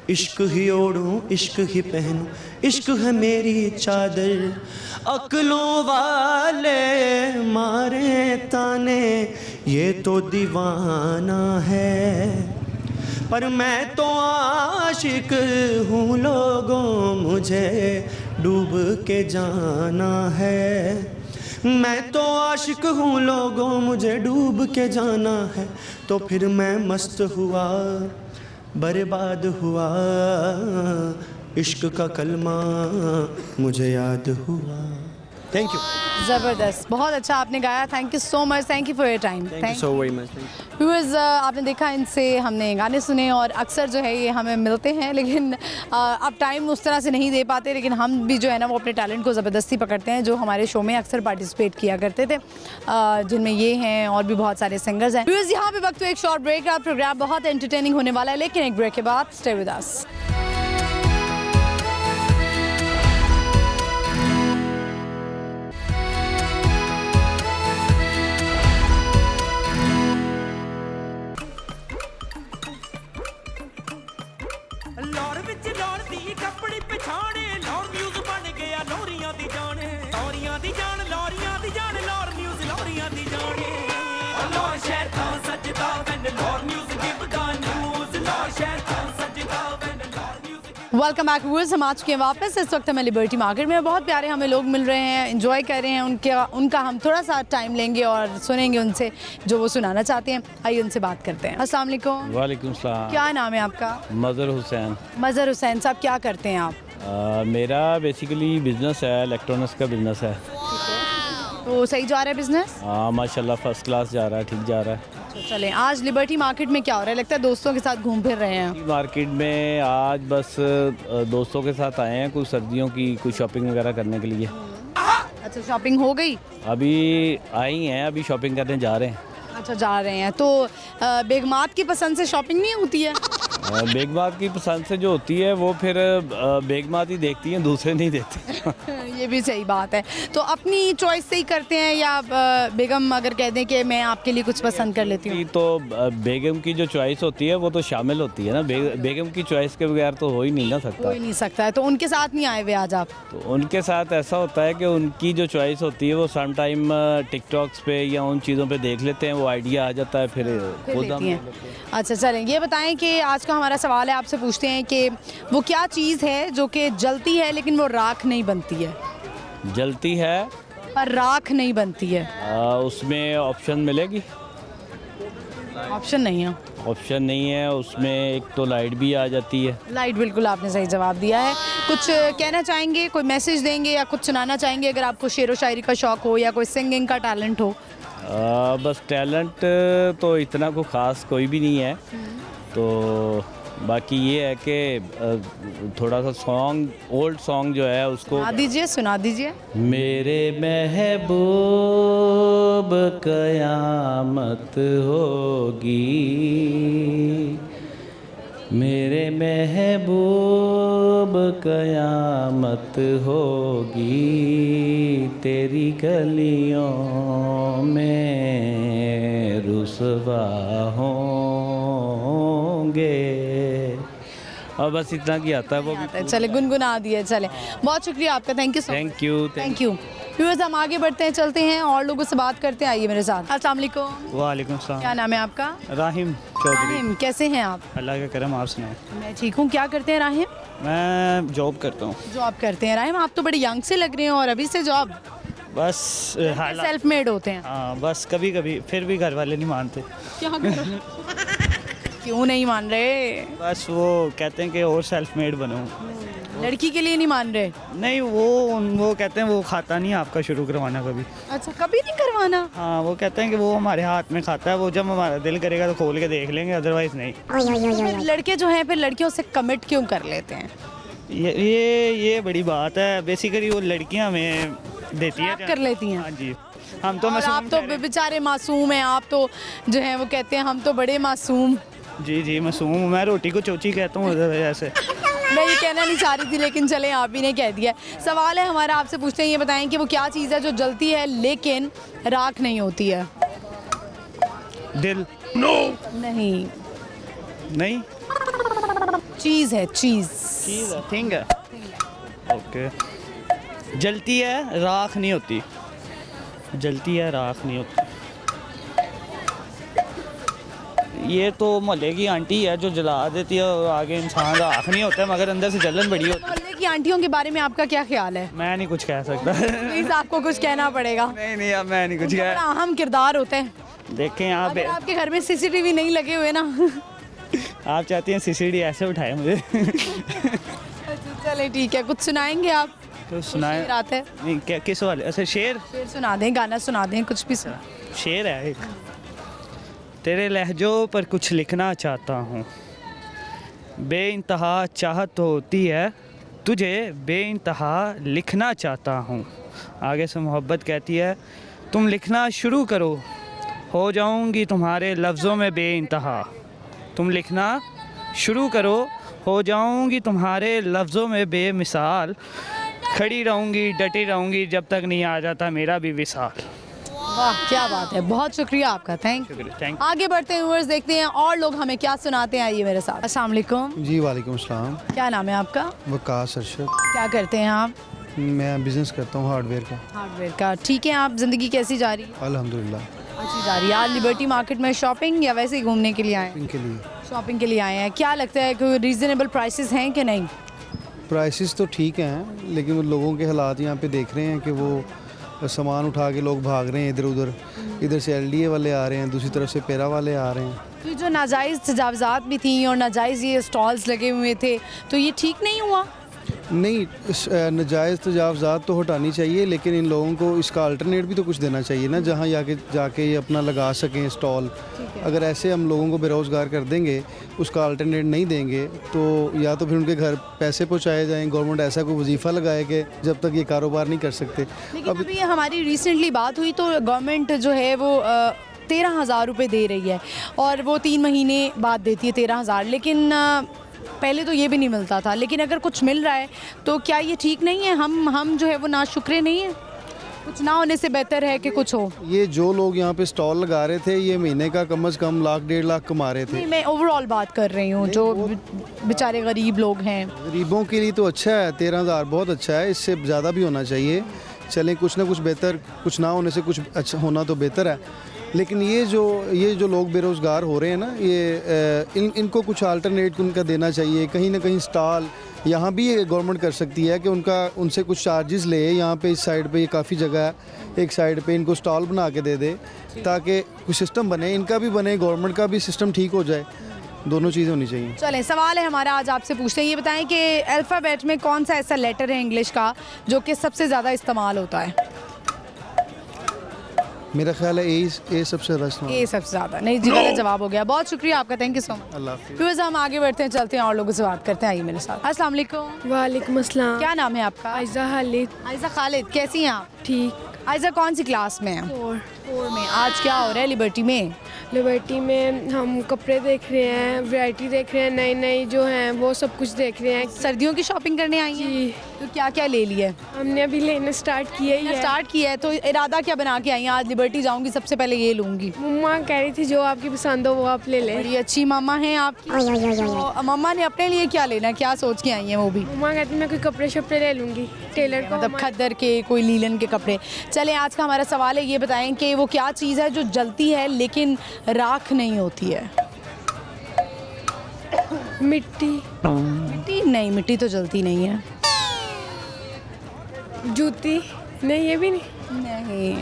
इश्क ही ओढ़ूं, इश्क ही पहनूं, इश्क है मेरी चादर। अक्लों वाले मारे ताने, ये तो दीवाना है, पर मैं तो आशिक हूँ लोगों, मुझे डूब के जाना है। मैं तो आशिक हूँ लोगों, मुझे डूब के जाना है। तो फिर मैं मस्त हुआ, बर्बाद हुआ, इश्क का कलमा मुझे याद हुआ। Thank you. ज़बरदस्त, बहुत अच्छा आपने गाया। Thank you so much, thank you for your time. Thank you so very much. Viewers, आपने देखा, इनसे हमने गाने सुने, और अक्सर जो है ये हमें मिलते हैं, लेकिन अब टाइम उस तरह से नहीं दे पाते। लेकिन हम भी जो है ना वो अपने टैलेंट को ज़बरदस्ती पकड़ते हैं, जो हमारे शो में अक्सर पार्टिसिपेट किया करते थे, जिनमें ये हैं और भी बहुत सारे सिंगर्स हैं। व्यूअर्स, यहाँ पे वक्त एक शॉर्ट ब्रेक का। प्रोग्राम बहुत एंटरटेनिंग होने वाला है, लेकिन एक ब्रेक के बाद स्टे विद अस। लौर विच लौर दी कपड़ी पछाणे, लौर न्यूज़ बन गया लोरियां दी जाने, लोरियां दी जान, लोरियां दी जान, लौर न्यूज़ लोरियां दी जाने। लौर शहर था सजदा वैन लौर न्यूज़ गिव द न्यूज़, लौर शहर था सजदा वैन लौर वेलकम बैक व्यूअर्स, हम आ चुके हैं वापस। इस वक्त हमें लिबर्टी मार्केट में बहुत प्यारे हमें लोग मिल रहे हैं, एंजॉय कर रहे हैं। उनका हम थोड़ा सा टाइम लेंगे और सुनेंगे उनसे जो वो सुनाना चाहते हैं। आइए उनसे बात करते हैं। अस्सलाम वालेकुम। वालेकुम सलाम। क्या नाम है आपका? मज़हर हुसैन। मज़हर हुसैन साहब, क्या करते हैं आप? मेरा बेसिकली बिज़नेस है, इलेक्ट्रॉनिक्स का बिज़नेस है। तो सही जा रहा है बिज़नेस? हाँ माशाल्लाह फर्स्ट क्लास जा रहा है, ठीक जा रहा है। तो चलें, आज लिबर्टी मार्केट में क्या हो रहा है? लगता है दोस्तों के साथ घूम फिर रहे हैं। मार्केट में आज बस दोस्तों के साथ आए हैं, कुछ सर्दियों की कुछ शॉपिंग वगैरह करने के लिए। अच्छा, शॉपिंग हो गई? अभी आई हैं, अभी शॉपिंग करने जा रहे हैं। अच्छा, जा रहे हैं। तो बेगमात की पसंद से शॉपिंग नहीं होती है? बेगमात की पसंद से जो होती है वो फिर बेगमात ही देखती हैं, दूसरे नहीं देखते। ये भी सही बात है। तो अपनी चॉइस से ही करते हैं या बेगम अगर कह दें कि मैं आपके लिए कुछ पसंद कर लेती हूँ? तो बेगम की जो चॉइस होती है वो तो शामिल होती है ना, बेगम की चॉइस के बगैर तो हो ही नहीं ना सकता। हो ही नहीं सकता है। तो उनके साथ नहीं आए हुए आज आप? तो उनके साथ ऐसा होता है कि उनकी जो चॉइस होती है वो सम टाइम टिकटॉक्स पे या उन चीज़ों पे देख लेते हैं, वो आइडिया आ जाता है, फिर खुद हम। अच्छा चलें, ये बताएं कि आज का हमारा सवाल है, आपसे पूछते हैं कि वो क्या चीज़ है जो कि जलती है लेकिन वो राख नहीं बनती है? जलती है पर राख नहीं बनती है। उसमें ऑप्शन मिलेगी? ऑप्शन नहीं है। ऑप्शन नहीं है उसमें। एक तो लाइट भी आ जाती है। लाइट, बिल्कुल आपने सही जवाब दिया है। कुछ कहना चाहेंगे, कोई मैसेज देंगे या कुछ सुनाना चाहेंगे? अगर आपको शेर व शायरी का शौक़ हो या कोई सिंगिंग का टैलेंट हो? बस टैलेंट तो इतना को ख़ास कोई भी नहीं है, तो बाकी ये है कि थोड़ा सा सॉन्ग, ओल्ड सॉन्ग जो है उसको सुना दीजिए। मेरे महबूब कयामत होगी, मेरे महबूब कयामत होगी, तेरी गलियों में रुसवा होंगे। और बस इतना की आता है वो भी। चले, गुनगुना दिए। चले, बहुत शुक्रिया आपका, thank you. Thank you. Viewers, हम आगे बढ़ते हैं, चलते हैं और लोगों से बात करते हैं। आइए मेरे साथ। अस्सलाम वालेकुम। वालेकुम सलाम। क्या नाम है आपका? राहिम चौधरी। राहिम, कैसे हैं आप? अल्लाह का करम, आप सुनाएं। मैं ठीक हूँ। क्या करते हैं राहिम? मैं जॉब करता हूँ। जॉब करते हैं। राहिम, आप तो बड़े यंग से लग रहे हैं और अभी से जॉब? बस सेल्फ मेड होते हैं? हाँ, बस कभी कभी, फिर भी घर वाले नहीं मानते। क्या क्यों नहीं मान रहे? बस वो कहते हैं कि और सेल्फ मेड बनो। लड़की के लिए नहीं मान रहे? नहीं, वो कहते हैं वो खाता नहीं आपका शुरू करवाना कभी। अच्छा, कभी नहीं करवाना? हाँ, वो कहते हैं कि वो हमारे हाथ में खाता है, वो जब हमारा दिल करेगा तो खोल के देख लेंगे, अदरवाइज नहीं। लड़के जो हैं फिर लड़कियों से कमिट क्यों कर लेते हैं? ये बड़ी बात है। बेसिकली वो लड़कियां हमें देती है, कर लेती हैं। हाँ जी। हम तो आप तो बेचारे मासूम हैं, आप तो जो है वो कहते हैं हम तो बड़े मासूम। जी मासूम। मैं रोटी को चोची कहता हूँ ऐसे। मैं ये कहना नहीं चाह रही थी, लेकिन चले आप ही ने कह दिया। सवाल है हमारा, आपसे पूछते हैं, ये बताएं कि वो क्या चीज़ है जो जलती है लेकिन राख नहीं होती है? दिल। नहीं। चीज़ है, चीज़ है, थिंग है। ओके। जलती है, राख नहीं होती। जलती है, राख नहीं होती। ये तो मोहल्ले की आंटी है जो जला देती है और आगे इंसान राख नहीं होता है, मगर अंदर से जलन बड़ी होती है। मोहल्ले की आंटियों के बारे में आपका क्या ख्याल है? मैं नहीं कुछ कह सकता। प्लीज़ आपको कुछ कहना पड़ेगा। नहीं, अब मैं नहीं कुछ कह। अहम किरदार होते हैं। देखें आप, अगर आपके घर में सीसीटीवी नहीं लगे हुए ना। आप चाहती हैं सीसीडी ऐसे उठाए मुझे? चले ठीक है, कुछ सुनाएंगे आप? तो सुनाए। रात है नहीं, क्या किस वाले? अच्छा, शेर सुना दें, गाना सुना दें, कुछ भी सुना। शेर है एक। तेरे लहजों पर कुछ लिखना चाहता हूँ, बेइंतहा चाहत होती है, तुझे बेइंतहा लिखना चाहता हूँ। आगे से मोहब्बत कहती है, तुम लिखना शुरू करो, हो जाऊँगी तुम्हारे लफ्ज़ों में बेइंतहा। तुम लिखना शुरू करो, हो जाऊँगी तुम्हारे लफ्ज़ों में बेमिसाल, खड़ी रहूँगी, डटी रहूँगी, जब तक नहीं आ जाता मेरा भी विसाल। वाह, क्या बात है, बहुत शुक्रिया आपका, थैंक। आगे बढ़ते हैं व्यूअर्स, देखते हैं और लोग हमें क्या सुनाते हैं। आइए मेरे साथ। अस्सलाम वालेकुम। जी वालेकुम सलाम। क्या नाम है आपका? वकास अरशद। क्या करते हैं आप? मैं बिज़नेस करता हूँ हार्डवेयर का। हार्डवेयर का, ठीक है। आप ज़िंदगी कैसी जा रही है? अल्हम्दुलिल्लाह अच्छी जा रही है। आज लिबर्टी मार्केट में शॉपिंग या वैसे ही घूमने के लिए आए? शॉपिंग के लिए। शॉपिंग के लिए आए हैं। क्या लगता है कि रीज़नेबल प्राइसेस हैं कि नहीं? प्राइसेस तो ठीक हैं, लेकिन वो लोगों के हालात यहाँ पे देख रहे हैं कि वो सामान उठा के लोग भाग रहे हैं इधर उधर। इधर से LDA वाले आ रहे हैं, दूसरी तरफ से पेरा वाले आ रहे हैं। तो ये जो नाजायज़ तजावज़ात भी थी और नाजायज़ ये स्टॉल्स लगे हुए थे, तो ये ठीक नहीं हुआ? नहीं, नजायज़ तजावज़ात तो हटानी चाहिए, लेकिन इन लोगों को इसका अल्टरनेट भी तो कुछ देना चाहिए ना, जहाँ जाके ये अपना लगा सकें स्टॉल। अगर ऐसे हम लोगों को बेरोज़गार कर देंगे, उसका अल्टरनेट नहीं देंगे, तो या तो फिर उनके घर पैसे पहुँचाए जाएँ, गवर्नमेंट ऐसा कोई वजीफ़ा लगाए कि जब तक ये कारोबार नहीं कर सकते। लेकिन अभी हमारी रिसेंटली बात हुई तो गवर्नमेंट जो है वो 13,000 रुपये दे रही है और वो 3 महीने बाद देती है 13,000, लेकिन पहले तो ये भी नहीं मिलता था। लेकिन अगर कुछ मिल रहा है तो क्या ये ठीक नहीं है? हम जो है वो नाशुक्रे नहीं है? कुछ ना होने से बेहतर है कि कुछ हो। ये जो लोग यहाँ पे स्टॉल लगा रहे थे, ये महीने का कम से कम 1 लाख 1.5 लाख कमा रहे थे। नहीं, मैं ओवरऑल बात कर रही हूँ, जो बेचारे गरीब लोग हैं। गरीबों के लिए तो अच्छा है, 13,000 बहुत अच्छा है, इससे ज़्यादा भी होना चाहिए। चलें, कुछ ना कुछ बेहतर, कुछ ना होने से कुछ अच्छा होना तो बेहतर है। लेकिन ये जो लोग बेरोज़गार हो रहे हैं ना, ये इनको कुछ अल्टरनेट उनका देना चाहिए। कहीं ना कहीं स्टॉल यहाँ भी गवर्नमेंट कर सकती है कि उनसे कुछ चार्जेस ले। यहाँ पे इस साइड पे ये काफ़ी जगह है, एक साइड पे इनको स्टॉल बना के दे दे, ताकि कुछ सिस्टम बने, इनका भी बने, गवर्नमेंट का भी सिस्टम ठीक हो जाए। दोनों चीज़ें होनी चाहिए। चलें, सवाल है हमारा, आज आपसे पूछते हैं, ये बताएं कि अल्फ़ाबेट में कौन सा ऐसा लेटर है इंग्लिश का जो कि सबसे ज़्यादा इस्तेमाल होता है? मेरा ख्याल है ए सबसे ज़्यादा इस्तेमाल। ए सबसे ज़्यादा। नहीं जी, गलत जवाब हो गया। बहुत शुक्रिया आपका, थैंक यू सो मच। अल्लाह हाफ़िज़। फिर हम आगे बढ़ते हैं, चलते हैं और लोगों से बात करते हैं। आइए मेरे साथ। अस्सलाम वालेकुम। वालेकुम अस्सलाम। क्या नाम है आपका? आयज़ा खालिद। आयज़ा खालिद, कैसी हैं आप? ठीक। आयज़ा कौन सी क्लास में हैं? 4 में। आज क्या हो रहा है लिबर्टी में? लिबर्टी में हम कपड़े देख रहे हैं, वैरायटी देख रहे हैं, नई नई जो हैं वो सब कुछ देख रहे हैं। सर्दियों की शॉपिंग करने आई हैं? तो क्या क्या ले लिया है? हमने अभी लेना स्टार्ट किया ही है। स्टार्ट किया है, तो इरादा क्या बना के आई हैं? आज लिबर्टी जाऊंगी, सबसे पहले ये लूँगी। मम्मा कह रही थी जो आपकी पसंद हो वो आप ले लें। बड़ी अच्छी मम्मा हैं आपकी। तो मम्मा ने अपने लिए क्या लेना है, क्या सोच के आई हैं वो भी? मम्मा कहती मैं कोई कपड़े शपड़े ले लूँगी टेलर को, मतलब खद्दर के, कोई लीलन के कपड़े। चलें, आज का हमारा सवाल है, ये बताएं कि वो क्या चीज़ है जो जलती है लेकिन राख नहीं होती है? मिट्टी। मिट्टी नहीं, मिट्टी तो जलती नहीं है। जूती नहीं, ये भी नहीं।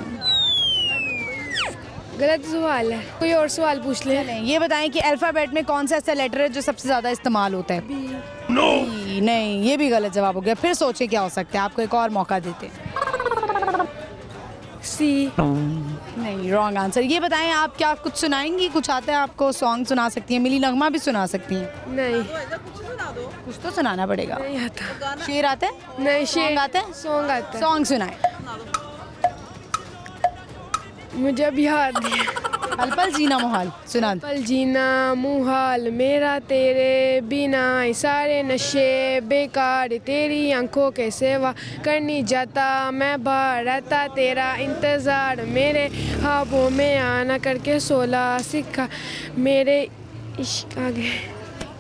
गलत सवाल है, कोई और सवाल पूछ ले। ये बताएं कि अल्फ़ाबेट में कौन सा ऐसा लेटर है जो सबसे ज़्यादा इस्तेमाल होता है? नो। नहीं, ये भी गलत जवाब हो गया। फिर सोचे क्या हो सकता है, आपको एक और मौका देते हैं। सी। नहीं, रॉन्ग आंसर। ये बताएं, आप क्या कुछ सुनाएंगी? कुछ आता है आपको? सॉन्ग सुना सकती हैं, मिली नगमा भी सुना सकती हैं। नहीं, कुछ तो सुनाना पड़ेगा। नहीं आता। शेर आता है? नहीं, शेर आता है? सॉन्ग आता है। सॉन्ग सुनाए। मुझे अभी याद नहीं। पल पल जीना मुहाल सुना। पल जीना मुहाल मेरा तेरे बिना, सारे नशे बेकार, तेरी आंखों के सेवा करनी जाता मैं बाहर, रहता तेरा इंतज़ार, मेरे ख्वाबों में आना करके सोला सिखा, मेरे इश्क आगे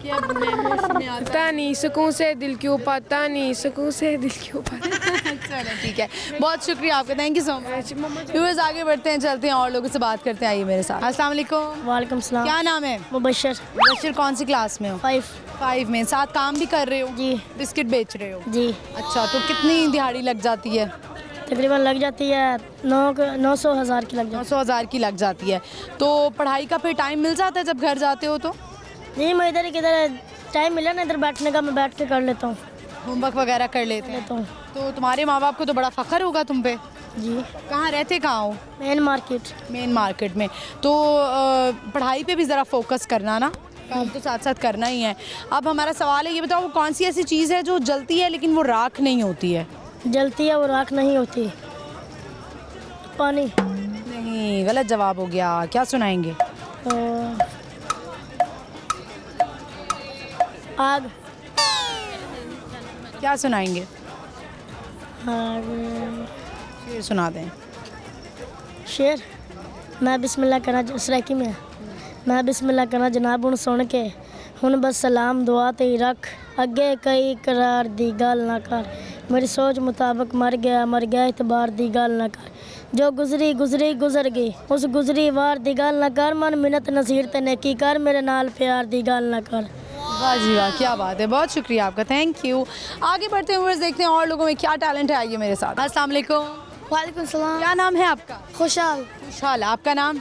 पता नहीं सुकून से दिल क्यों पाता, नहीं सुकून से दिल क्यों पाता। चलो ठीक है, बहुत शुक्रिया आपका, thank you so much. Viewers, आगे बढ़ते हैं, चलते हैं और लोगों से बात करते हैं। आइए मेरे साथ। अस्सलाम वालेकुम। वालेकुम सलाम। क्या नाम है? मुबशर। मुबशर, कौन सी क्लास में हो? 5 में। साथ काम भी कर रहे हो? जी। बिस्किट बेच रहे हो? जी। अच्छा, तो कितनी दिहाड़ी लग जाती है? तकरीबन लग जाती है 900,000 की लग जाती है। 900,000 की लग जाती है। तो पढ़ाई का फिर टाइम मिल जाता है जब घर जाते हो तो? जी, मैं इधर किधर टाइम मिला ना इधर बैठने का, मैं बैठ के कर लेता हूँ, होमवर्क वगैरह कर लेते हैं। तो तुम्हारे माँ बाप को तो बड़ा फ़ख्र होगा तुम पे। जी। कहाँ रहते, कहाँ हो? Main market. मेन मार्केट में। तो पढ़ाई पे भी ज़रा फोकस करना ना, काम तो साथ साथ करना ही है। अब हमारा सवाल है, ये बताओ वो कौन सी ऐसी चीज़ है जो जलती है लेकिन वो राख नहीं होती है? जलती है वो राख नहीं होती। पानी। नहीं, गलत जवाब हो गया। क्या सुनाएंगे? आग। क्या सुनाएंगे? आग। शेर सुना दें। शेर। मैं बिस्मिल्लाह करना सराकी में, मैं बिस्मिल्लाह करना जनाब हूँ सुन के, हुन बस सलाम दुआ ते ही रख, अगे कई करार दी गल ना कर, मेरी सोच मुताबिक मर गया इतबार दी गल ना कर, जो गुजरी गुजर गई उस गुजरी वार दी गल ना कर, मन मिन्नत नसीर ते नेकी कर, मेरे नाल प्यार दी गल ना कर। वाह जी वाह, क्या बात है, बहुत शुक्रिया आपका, थैंक यू। आगे बढ़ते हुए देखते हैं और लोगों में क्या टैलेंट है, आइए मेरे साथ। अस्सलाम वालेकुम। वालेकुम सलाम। क्या नाम है आपका? खुशहाल। खुशहाल। आपका नाम?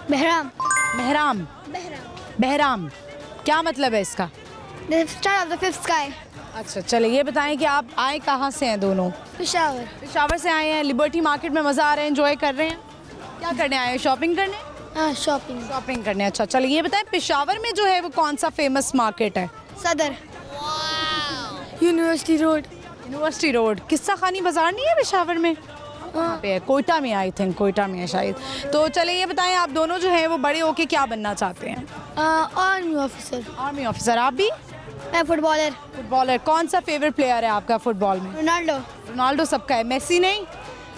बहराम। बहराम। बहराम, क्या मतलब है इसका? The star of the fifth sky. अच्छा, चलिए ये बताएं कि आप आए कहाँ से हैं दोनों? पेशावर। पेशावर से आए हैं। लिबर्टी मार्केट में मज़ा आ रहा है, एंजॉय कर रहे हैं? क्या करने आए हैं, शॉपिंग करने? हाँ, शॉपिंग। शॉपिंग करने। अच्छा, चलिए ये बताएं पेशावर में जो है वो कौन सा फेमस मार्केट है? सदर। University road. University road. किस्सा खानी बाजार नहीं है पेशावर में? वहाँ पे है, कोयटा में, आई थिंक कोयटा में है शायद। तो चलिए ये बताएं आप दोनों जो हैं वो बड़े होके क्या बनना चाहते हैं? Army officer. Army officer. आप भी? मैं फुटबॉलर। फुटबॉलर। कौन सा फेवरेट प्लेयर है आपका फुटबॉल में? रोनाल्डो। रोनाल्डो सबका है, मेसी नहीं?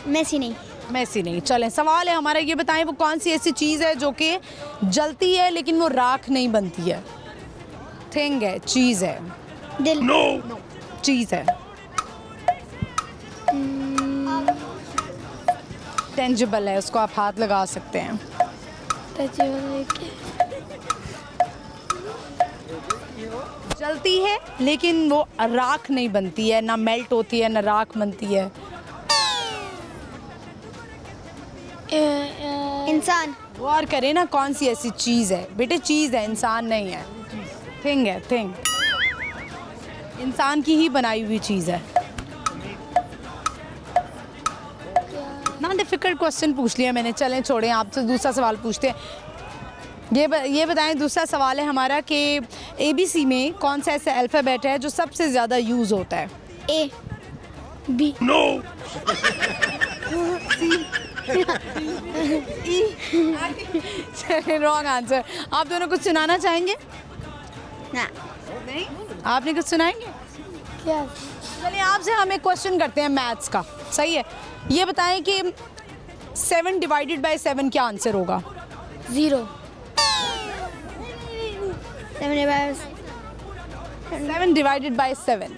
मेसी नहीं। मेसी नहीं। चलें, सवाल है हमारा, ये बताएं वो कौन सी ऐसी चीज़ है जो कि जलती है लेकिन वो राख नहीं बनती है? थिंग है, चीज़ है। दिल। नो। चीज़ है, टेंजिबल है, उसको आप हाथ लगा सकते हैं। जलती है लेकिन वो राख नहीं बनती है, ना मेल्ट होती है ना राख बनती है। इंसान। गौर करें ना, कौन सी ऐसी चीज़ है बेटे? चीज़ है, इंसान नहीं है। थिंग है, थिंग। इंसान की ही बनाई हुई चीज़ है। ना डिफिकल्ट क्वेश्चन पूछ लिया मैंने, चलें छोड़ें, आपसे दूसरा सवाल पूछते हैं। ये बताएं, दूसरा सवाल है हमारा कि ABC में कौन सा ऐसा अल्फ़ाबेट है जो सबसे ज़्यादा यूज़ होता है? A B। No. Wrong answer. आप दोनों कुछ सुनाना चाहेंगे? ना। नहीं? आपने कुछ सुनाएंगे? क्या? चलिए आपसे हम एक क्वेश्चन करते हैं मैथ्स का, सही है? ये बताएं कि 7 डिवाइडेड बाय 7 क्या आंसर होगा? 0। 7 डिवाइडेड बाय 7।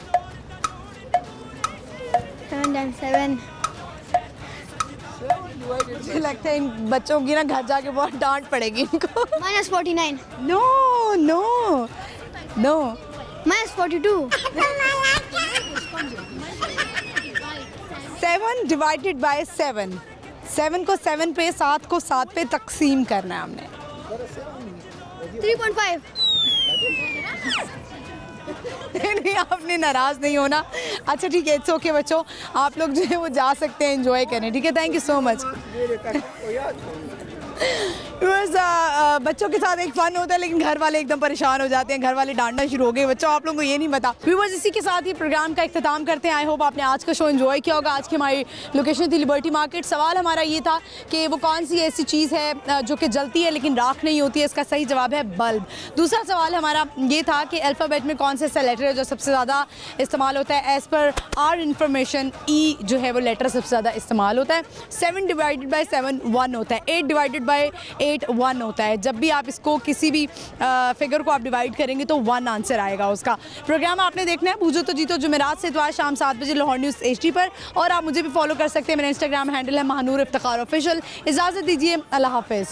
7 times 7। मुझे लगता है इन बच्चों की ना घर जाके बहुत डांट पड़ेगी इनको। -49। No no no. -42। 7 divided by 7। 7 को 7 पे, 7 को 7 पे तकसीम करना है हमने। 3.5। नहीं, आपने नाराज़ नहीं होना। अच्छा ठीक है, इट्स ओके बच्चों, आप लोग जो है वो जा सकते हैं, एंजॉय करें, ठीक है? Thank you so much. बच्चों के साथ एक फ़न होता है लेकिन घर वाले एकदम परेशान हो जाते हैं, घर वाले डांटना शुरू हो गए। बच्चों आप लोगों को ये नहीं पता। व्यूअर्स, इसी के साथ ही प्रोग्राम का इख्तिताम करते हैं। आई होप आपने आज का शो एंजॉय किया होगा। आज की हमारी लोकेशन थी लिबर्टी मार्केट। सवाल हमारा ये था कि वो कौन सी ऐसी चीज़ है जो कि जलती है लेकिन राख नहीं होती है? इसका सही जवाब है बल्ब। दूसरा सवाल हमारा ये था कि अल्फ़ाबेट में कौन से लेटर है जो सबसे ज़्यादा इस्तेमाल होता है? एज़ पर आर इंफॉर्मेशन ई जो है वो लेटर सबसे ज़्यादा इस्तेमाल होता है। 7 डिवाइडेड बाई 7 1 होता है। 8 डिवाइडेड बाई 8 1 होता है। जब भी आप इसको किसी भी फिगर को आप डिवाइड करेंगे तो 1 आंसर आएगा उसका। प्रोग्राम आपने देखना है बूझो तो जीतो जुमेरात से इतवार शाम 7 बजे लाहौर न्यूज़ HD पर, और आप मुझे भी फॉलो कर सकते हैं। मेरा इंस्टाग्राम हैंडल है महानूर इफ्तिखार ऑफिशियल। इजाज़त दीजिए, अल्लाह हाफिज़।